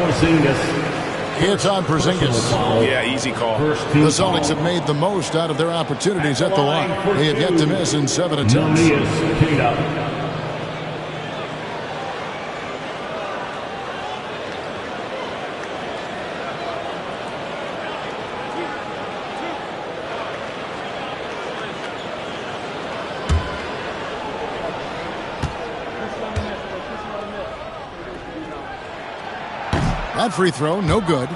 It's on Porzingis. Yeah, easy call. The Celtics have made the most out of their opportunities at the line. They have yet to miss in 7 attempts. That free throw, no good.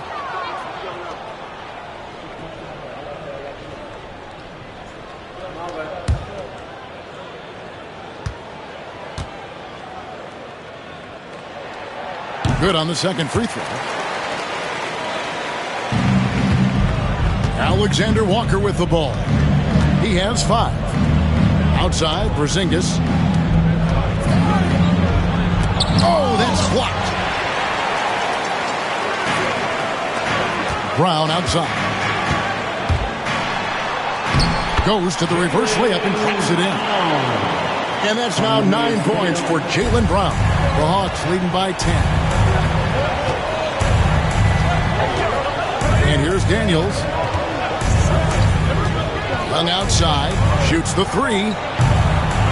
Good on the second free throw. Alexander Walker with the ball. He has 5. Outside, Porzingis. Oh, that's blocked. Brown outside. Goes to the reverse layup and closes it in. And that's now 9 points for Jaylen Brown. The Hawks leading by 10. And here's Daniels. Young outside. Shoots the 3.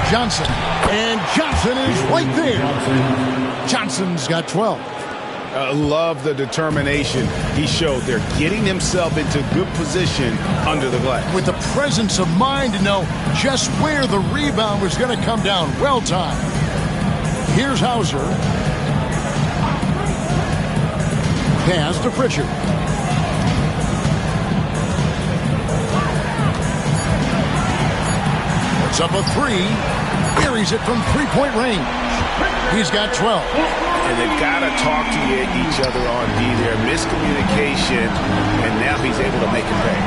Johnson. And Johnson is right there. Johnson's got 12. Love the determination he showed there, getting himself into good position under the glass. With the presence of mind to know just where the rebound was going to come down. Well timed. Here's Hauser. Pass to Pritchard. Puts up a three. Buries it from three-point range. He's got 12. And they've got to talk to each other on D there. Miscommunication, and now he's able to make it pay.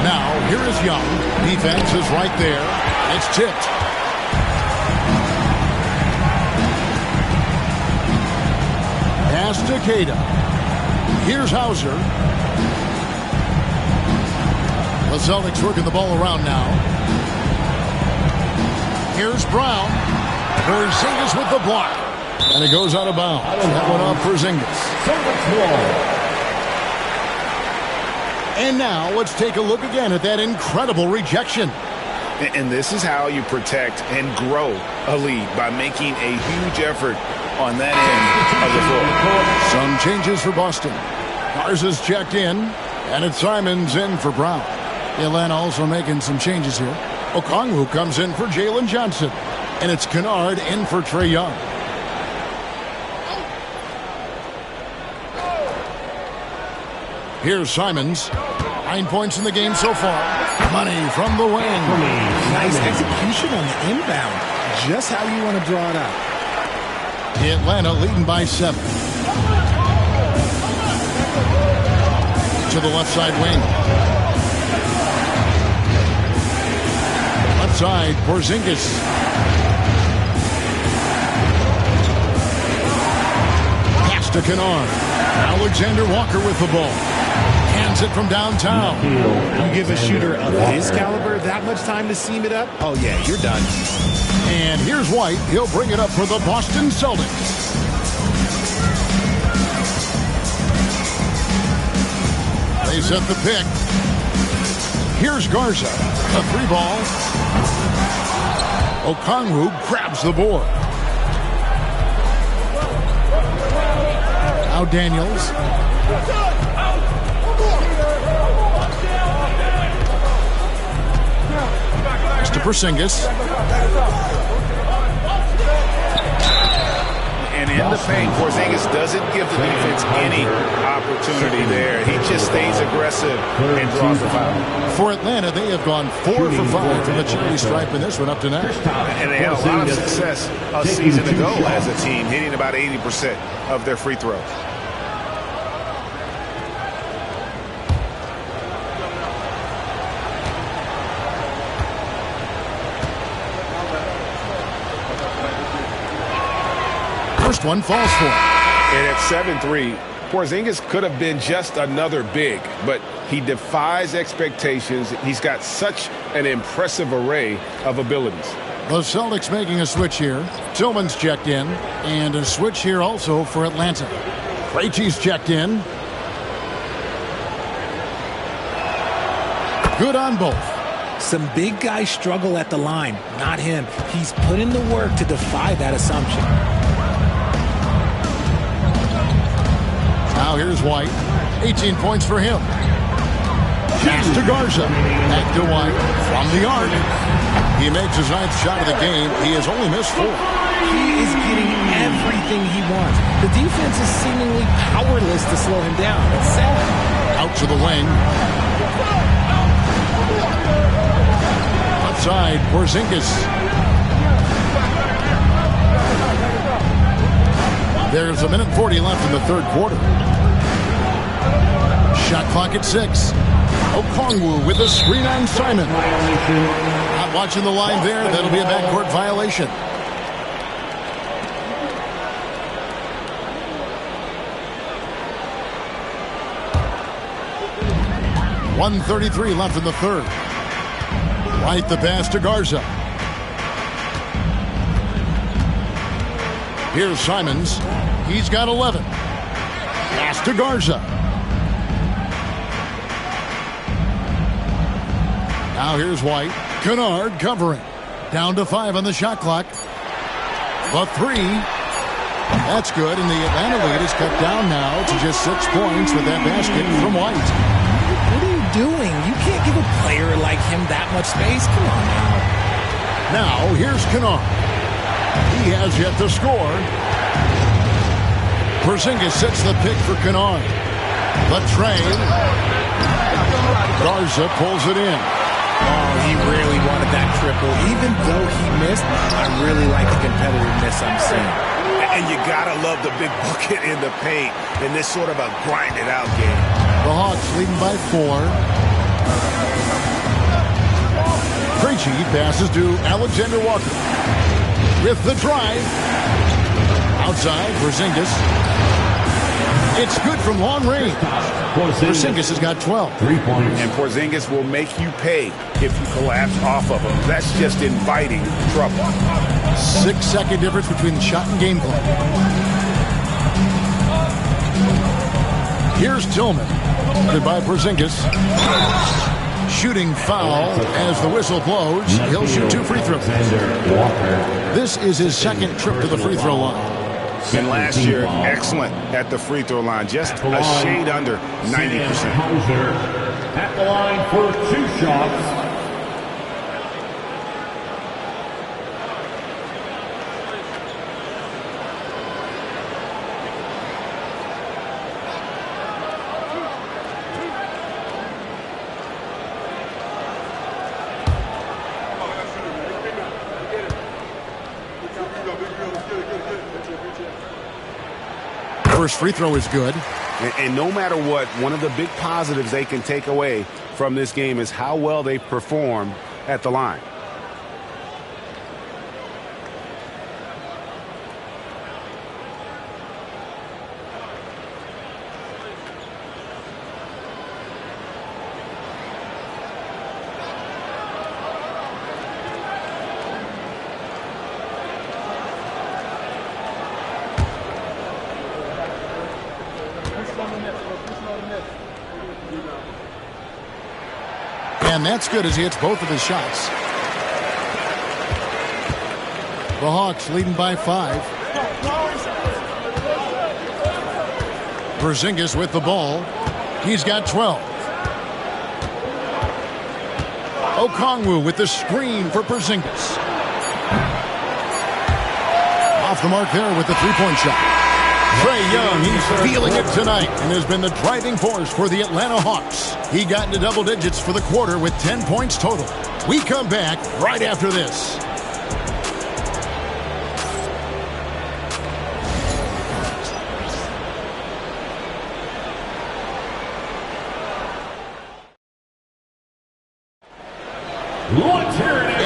Now, here is Young. Defense is right there. It's tipped. Pass to Cada. Here's Hauser. The Celtics working the ball around now. Here's Brown. Porzingis with the block. And it goes out of bounds. That one off Porzingis. And now let's take a look again at that incredible rejection. And this is how you protect and grow a lead, by making a huge effort on that end of the floor. Some changes for Boston. Garza's checked in, and it's Simons in for Brown. Atlanta also making some changes here. Okongwu comes in for Jalen Johnson, and it's Kennard in for Trae Young. Here's Simons. 9 points in the game so far. Money from the wing. Nice execution on the inbound. Just how you want to draw it out. Atlanta leading by 7. To the left side wing. Left side, Porzingis. Pass to Kennard. Alexander Walker with the ball. Hands it from downtown. You give a shooter of his caliber that much time to seam it up? Oh, yeah, you're done. And here's White. He'll bring it up for the Boston Celtics. They set the pick. Here's Garza. A 3-ball. Okongwu grabs the board. Now Daniels. To Porzingis. And in the paint, Porzingis doesn't give the defense any opportunity there. He just stays aggressive and draws the foul. For Atlanta, they have gone 4 for 5 from the cherry stripe in this one up to now. And they had a lot of success a season ago as a team, hitting about 80% of their free throws. First one falls for him. And at 7-3, Porzingis could have been just another big, but he defies expectations. He's got such an impressive array of abilities. The Celtics making a switch here. Tillman's checked in, and a switch here also for Atlanta. Krejci's checked in. Good on both. Some big guys struggle at the line, not him. He's put in the work to defy that assumption. Now here's White. 18 points for him. Pass to Garza. Back to White. From the arc. He makes his 9th shot of the game. He has only missed 4. He is getting everything he wants. The defense is seemingly powerless to slow him down. It's sad. Out to the wing. Left side, Porzingis. There's 1:40 left in the third quarter. Shot clock at 6. Okongwu with a screen on Simon. Not watching the line there. That'll be a backcourt violation. .133 left in the third. Right the pass to Garza. Here's Simons. He's got 11. Pass to Garza. Now here's White. Kennard covering. Down to 5 on the shot clock. The 3. That's good, and the Atlanta lead is cut down now to just 6 points with that basket from White. What are you doing? You can't give a player like him that much space. Come on now. Now here's Kennard. He has yet to score. Porzingis sets the pick for Kennard. The Trae. Garza pulls it in. Oh, he really wanted that triple. Even though he missed, I really like the competitiveness I'm seeing. And you gotta love the big bucket in the paint in this sort of a grinded-out game. The Hawks leading by 4. Krejci passes to Alexander Walker. With the drive. Outside, Porzingis. It's good from long range. Porzingis has got 12. 3 points. And Porzingis will make you pay if you collapse off of him. That's just inviting trouble. 6-second difference between the shot and game clock. Here's Tillman. Goodbye, Porzingis. Shooting foul as the whistle blows. He'll shoot 2 free throws. This is his second trip to the free throw line. And last year, excellent at the free throw line. Just a shade under 90%. At the line for 2 shots. First free throw is good. And no matter what, one of the big positives they can take away from this game is how well they perform at the line. And that's good as he hits both of his shots. The Hawks leading by 5. Porzingis with the ball. He's got 12. Okongwu with the screen for Porzingis. Off the mark there with the three-point shot. Trae Young, he's feeling it tonight and has been the driving force for the Atlanta Hawks. He got into double digits for the quarter with 10 points total. We come back right after this.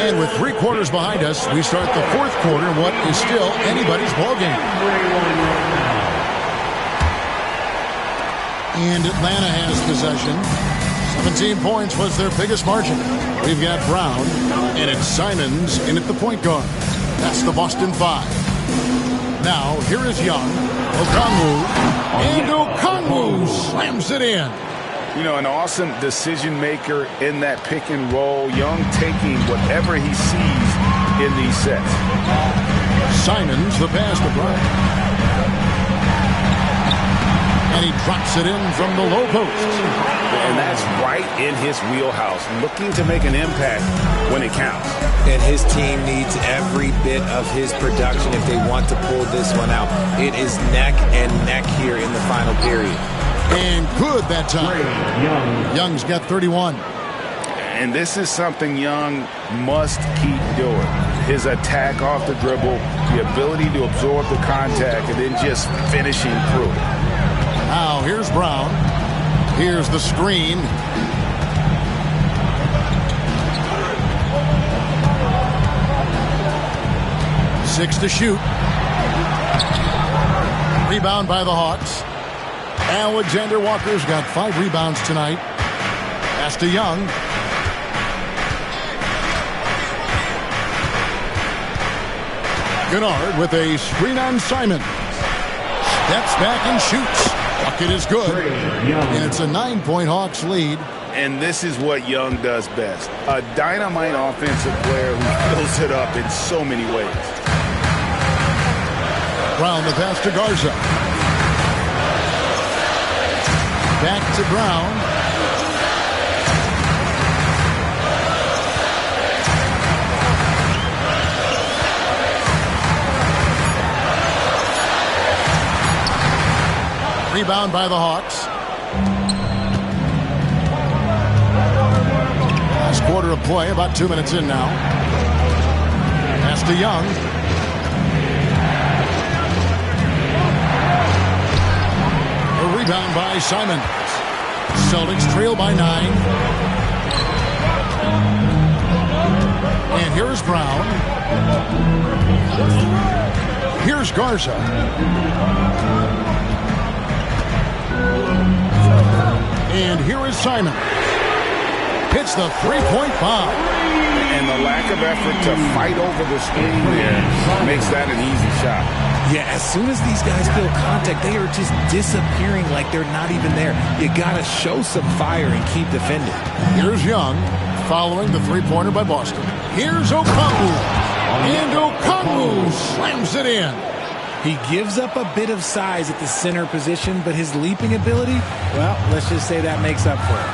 And with 3 quarters behind us, we start the 4th quarter in what is still anybody's ballgame. And Atlanta has possession. 17 points was their biggest margin. We've got Brown, and it's Simons in at the point guard. That's the Boston 5. Now, here is Young, Okongwu, and Okongwu slams it in. You know, an awesome decision maker in that pick and roll. Young taking whatever he sees in these sets. Simons, the pass to Brown. And he drops it in from the low post. And that's right in his wheelhouse, looking to make an impact when it counts. And his team needs every bit of his production if they want to pull this one out. It is neck and neck here in the final period. And good that time. Young's got 31. And this is something Young must keep doing. His attack off the dribble, the ability to absorb the contact, and then just finishing through. Now, here's Brown. Here's the screen. Six to shoot. Rebound by the Hawks. Alexander Walker's got 5 rebounds tonight. Pass to Young. Gennard with a screen on Simon. Steps back and shoots. Bucket is good. And it's a 9-point Hawks lead. And this is what Young does best. A dynamite offensive player who fills it up in so many ways. Brown the pass to Garza. Back to Brown. Rebound by the Hawks. of play, about 2 minutes in now. Pass to Young. A rebound by Simons. Celtics trail by 9. And here's Brown. Here's Garza. And here is Simon. Hits the three-point bomb. And the lack of effort to fight over the screen there makes that an easy shot. Yeah, as soon as these guys feel contact, they are just disappearing like they're not even there. You got to show some fire and keep defending. Here's Young following the three-pointer by Boston. Here's Okongwu. And Okongwu slams it in. He gives up a bit of size at the center position, but his leaping ability, well, let's just say that makes up for it.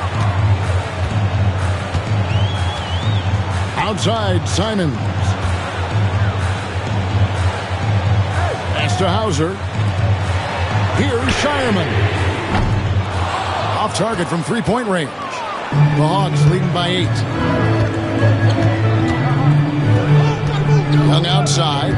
Outside, Simons. Pass to Hauser. Here's Shireman. Off target from three-point range. The Hawks leading by 8. Young outside.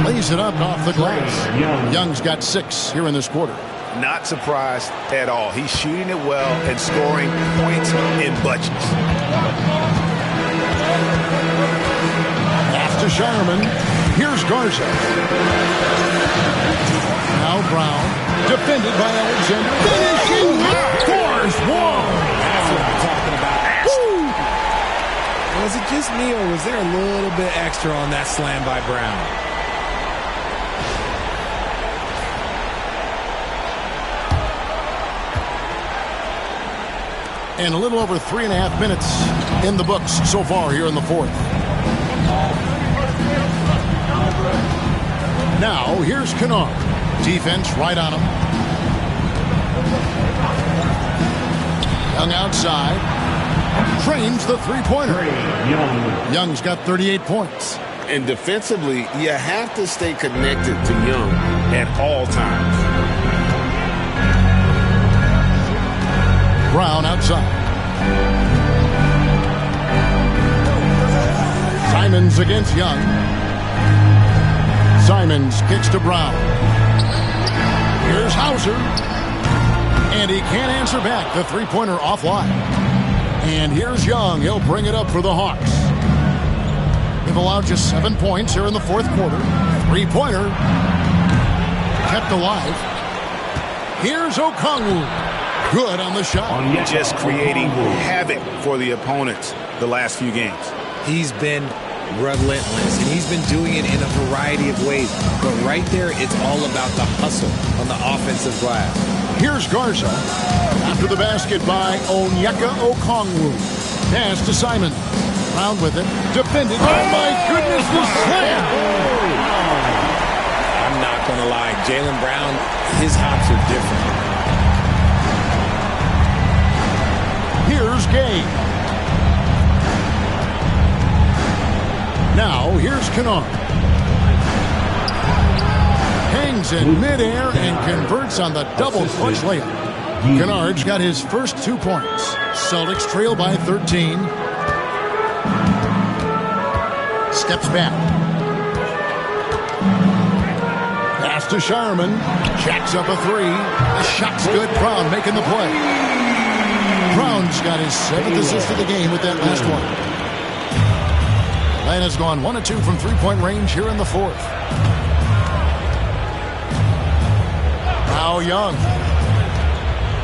Lays it up off the glass. Young's got 6 here in this quarter. Not surprised at all. He's shooting it well and scoring points in bunches. Pass to Shireman. Here's Garza. Now Brown. Defended by Alexander. Finishing with force. Whoa! That's what I'm talking about. Woo! Was it just me, or was there a little bit extra on that slam by Brown? And a little over 3.5 minutes in the books so far here in the fourth. Now, here's Kennard. Defense right on him. Young outside. Trains the three-pointer. Young's got 38 points. And defensively, you have to stay connected to Young at all times. Brown outside. Simons against Young. Simons kicks to Brown. Here's Hauser. And he can't answer back. The three-pointer offline. And here's Young. He'll bring it up for the Hawks. They've allowed just 7 points here in the fourth quarter. Three-pointer. Kept alive. Here's Okongwu. Good on the shot. Just creating havoc for the opponents the last few games. He's been relentless, and he's been doing it in a variety of ways. But right there, it's all about the hustle on the offensive glass. Here's Garza. After the basket by Onyeka Okongwu. Pass to Simon. Round with it. Defended. Oh, my goodness, the slam. I'm not going to lie. Jaylen Brown, his hops are different. Here's Gay. Now, here's Kennard. Hangs in midair and converts on the double clutch layup. Kennard's got his first 2 points. Celtics trail by 13. Steps back. Pass to Shireman. Jacks up a 3. The shot's good. Brown making the play. Brown's got his 7th assist of the game with that last one. Atlanta's gone 1 of 2 from three-point range here in the fourth. Now Young.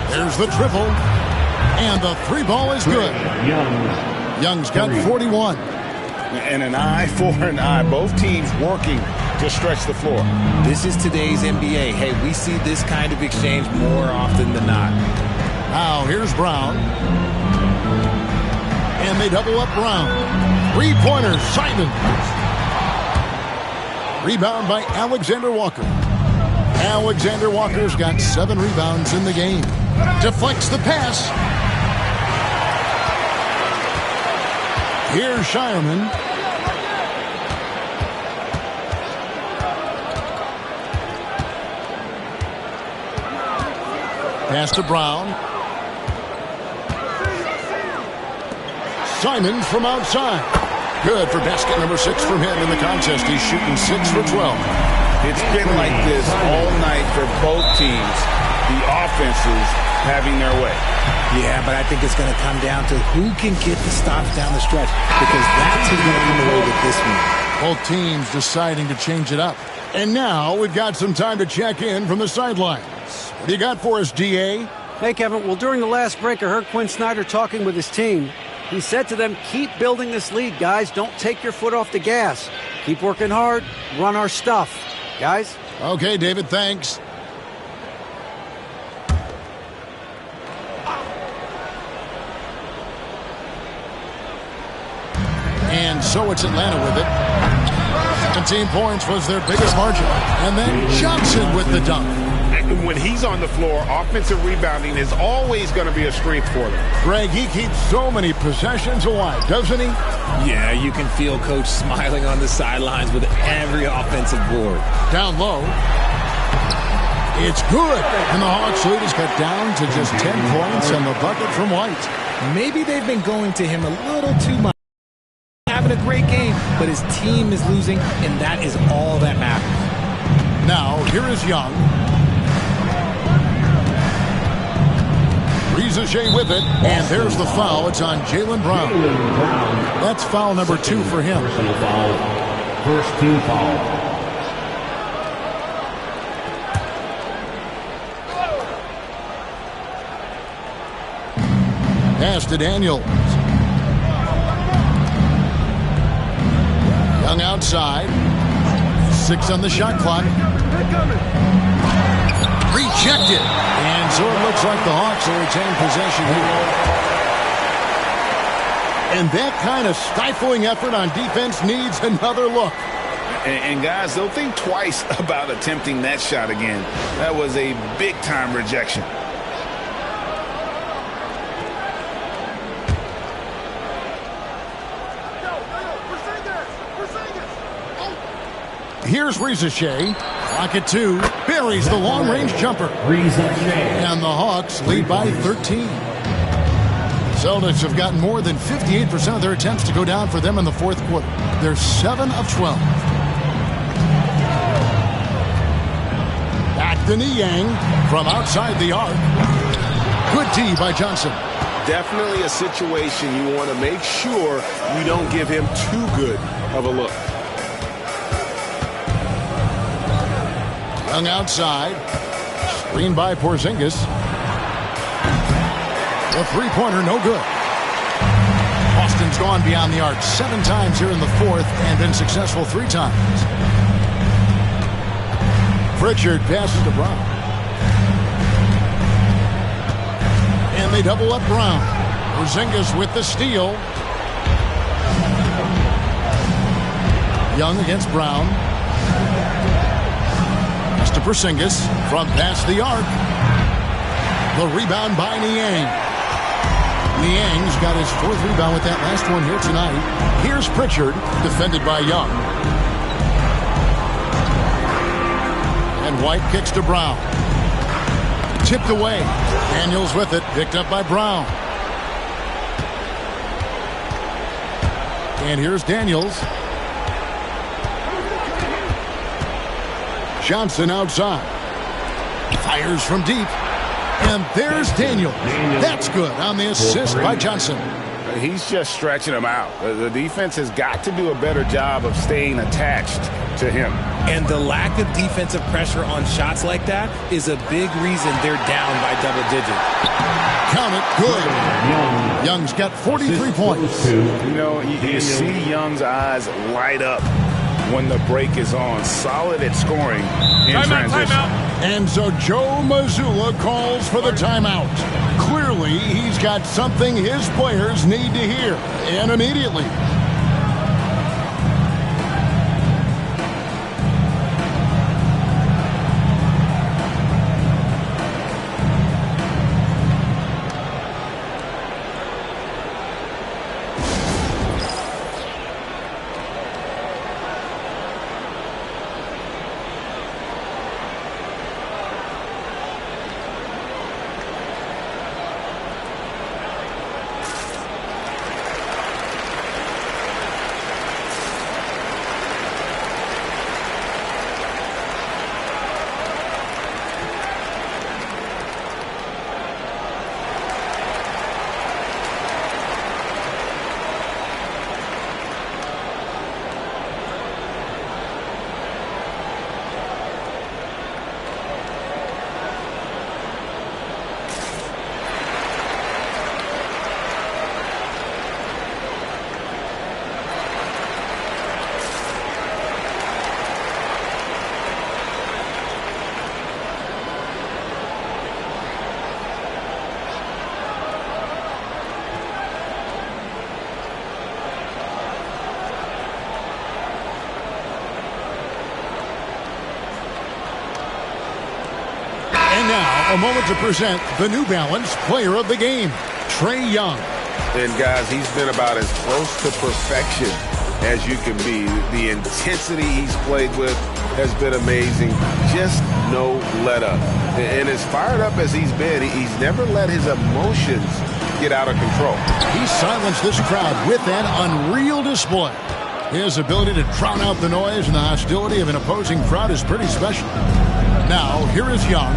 There's the triple. And the 3-ball is good. Young's got 41. And an eye for an eye. Both teams working to stretch the floor. This is today's NBA. Hey, we see this kind of exchange more often than not. Now here's Brown. And they double up Brown. Three-pointer, Simon. Rebound by Alexander Walker. Alexander Walker's got 7 rebounds in the game. Deflects the pass. Here's Shireman. Pass to Brown. Simons from outside. Good for basket number 6 from him in the contest. He's shooting 6 for 12. It's been like this all night for both teams. The offenses having their way. Yeah, but I think it's going to come down to who can get the stops down the stretch, because that's who's going to come away with this one. Both teams deciding to change it up. And now we've got some time to check in from the sidelines. What do you got for us, DA? Hey, Kevin. Well, during the last break, I heard Quinn Snyder talking with his team. He said to them, keep building this lead, guys. Don't take your foot off the gas. Keep working hard. Run our stuff. Guys? Okay, David, thanks. And so it's Atlanta with it. 17 points was their biggest margin. And then Johnson with the dunk. When he's on the floor, offensive rebounding is always going to be a strength for them. Greg, he keeps so many possessions alive, doesn't he? Yeah, you can feel Coach smiling on the sidelines with every offensive board. Down low. It's good. And the Hawks lead is cut down to just 10 points and the bucket from White. Maybe they've been going to him a little too much. Having a great game, but his team is losing, and that is all that matters. Now, here is Young. Rizachet with it, and there's the foul. It's on Jaylen Brown. That's foul number 2 for him. Personal foul. First team foul. Pass to Daniels. Young outside. 6 on the shot clock. Rejected. And so it looks like the Hawks will retain possession here. And that kind of stifling effort on defense needs another look. And guys, they'll think twice about attempting that shot again. That was a big-time rejection. Here's Rizachet. Clock at 2. Buries the long-range jumper. And the Hawks lead by 13. Celtics have gotten more than 58% of their attempts to go down for them in the fourth quarter. They're 7 of 12. Back to Niang from outside the arc. Good D by Johnson. Definitely a situation you want to make sure you don't give him too good of a look. Young outside. Screen by Porzingis. The three-pointer, no good. Austin's gone beyond the arc 7 times here in the fourth and been successful 3 times. Pritchard passes to Brown. And they double up Brown. Porzingis with the steal. Young against Brown. Pass to Porzingis from past the arc. The rebound by Niang. Niang's got his 4th rebound with that last one here tonight. Here's Pritchard, defended by Young. And White kicks to Brown. Tipped away. Daniels with it, picked up by Brown. And here's Daniels. Johnson outside. Fires from deep. And there's Daniel. That's good on the assist by Johnson. He's just stretching him out. The defense has got to do a better job of staying attached to him. And the lack of defensive pressure on shots like that is a big reason they're down by double digits. Count it. Good. Young's got 43 points. You know, you see Young's eyes light up when the break is on. Solid at scoring in transition. Timeout. And so Joe Mazzulla calls for the timeout. Clearly, he's got something his players need to hear, and immediately. And now, a moment to present the New Balance Player of the Game, Trae Young. And, guys, he's been about as close to perfection as you can be. The intensity he's played with has been amazing. Just no let-up. And as fired up as he's been, he's never let his emotions get out of control. He silenced this crowd with an unreal display. His ability to drown out the noise and the hostility of an opposing crowd is pretty special. Now, here is Young.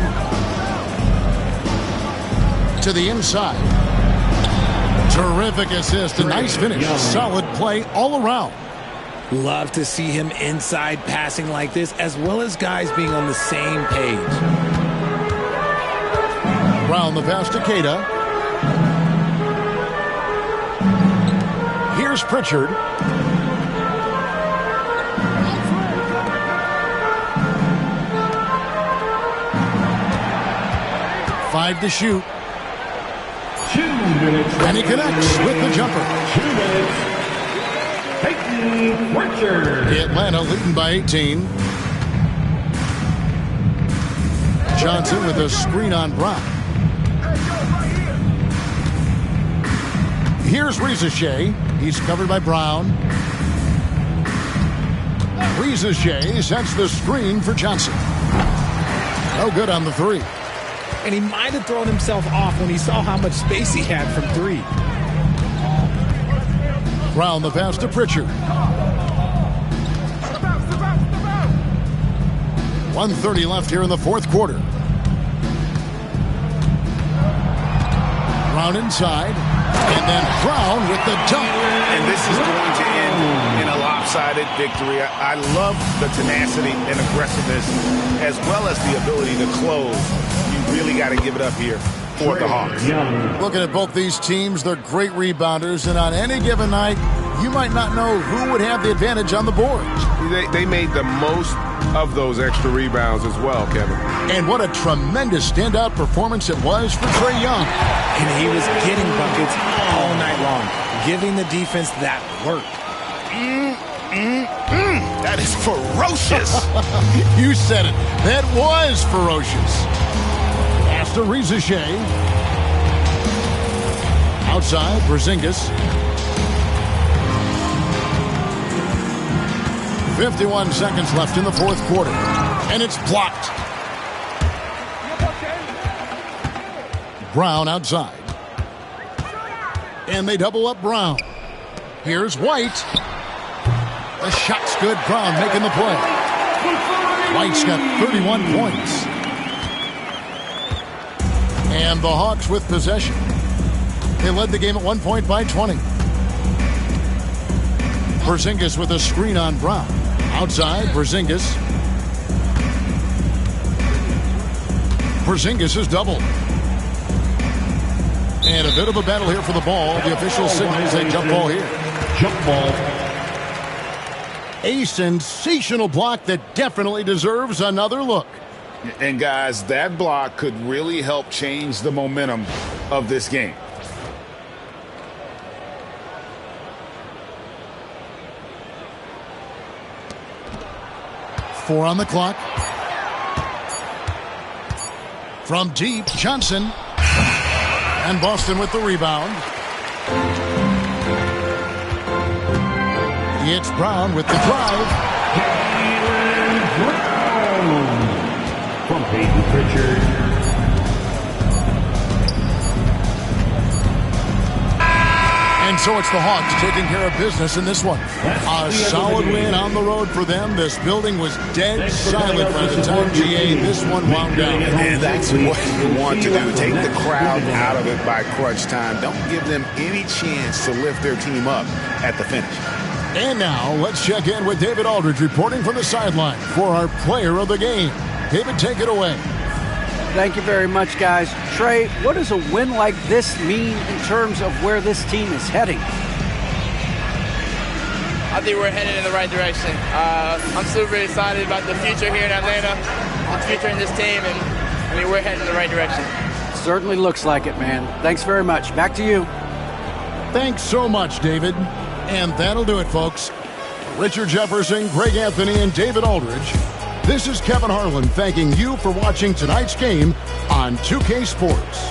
To the inside. Terrific assist. A nice finish. Solid play all around. Love to see him inside passing like this, as well as guys being on the same page. Brown the pass to Queta. Here's Pritchard. Five to shoot. 2 minutes. And he connects with the jumper. 2 minutes. Peyton Pritchard. Atlanta leading by 18. Johnson with a screen on Brown. Here's Rizachet. He's covered by Brown. Rizachet sets the screen for Johnson. No good on the three. And he might have thrown himself off when he saw how much space he had from three. Brown the pass to Pritchard. 1:30 left here in the fourth quarter. Brown inside. And then Brown with the dunk. And this is going to end in a lopsided victory. I love the tenacity and aggressiveness as well as the ability to close. You really got to give it up here for the Hawks. Looking at both these teams, they're great rebounders, and on any given night, you might not know who would have the advantage on the boards. They made the most of those extra rebounds as well, Kevin. And what a tremendous standout performance it was for Trae Young. And he was getting buckets all night long, giving the defense that work. That is ferocious. You said it. That was ferocious. Pass to Rizachet. Outside, Porzingis. 51 seconds left in the fourth quarter. And it's blocked. Brown outside. And they double up Brown. Here's White. The shot's good. Brown making the play. White's got 31 points. And the Hawks with possession. They led the game at 1 point by 20. Porzingis with a screen on Brown. Outside, Porzingis. Porzingis is doubled. And a bit of a battle here for the ball. The official signals a jump ball here. Jump ball. A sensational block that definitely deserves another look. And, guys, that block could really help change the momentum of this game. Four on the clock. From deep, Johnson. And Boston with the rebound. It's Brown with the drive. Brown from Peyton Pritchard. And so it's the Hawks taking care of business in this one. A solid win on the road for them. This building was dead silent by the time GA this one wound down. And that's what you want to do. Take the crowd out of it by crunch time. Don't give them any chance to lift their team up at the finish. And now let's check in with David Aldridge reporting from the sideline for our player of the game. David, take it away. Thank you very much, guys. Trae, what does a win like this mean in terms of where this team is heading? I think we're headed in the right direction. I'm super excited about the future here in Atlanta, the future in this team, and we're heading in the right direction. Certainly looks like it, man. Thanks very much. Back to you. Thanks so much, David. And that'll do it, folks. Richard Jefferson, Greg Anthony, and David Aldridge. This is Kevin Harlan thanking you for watching tonight's game on 2K Sports.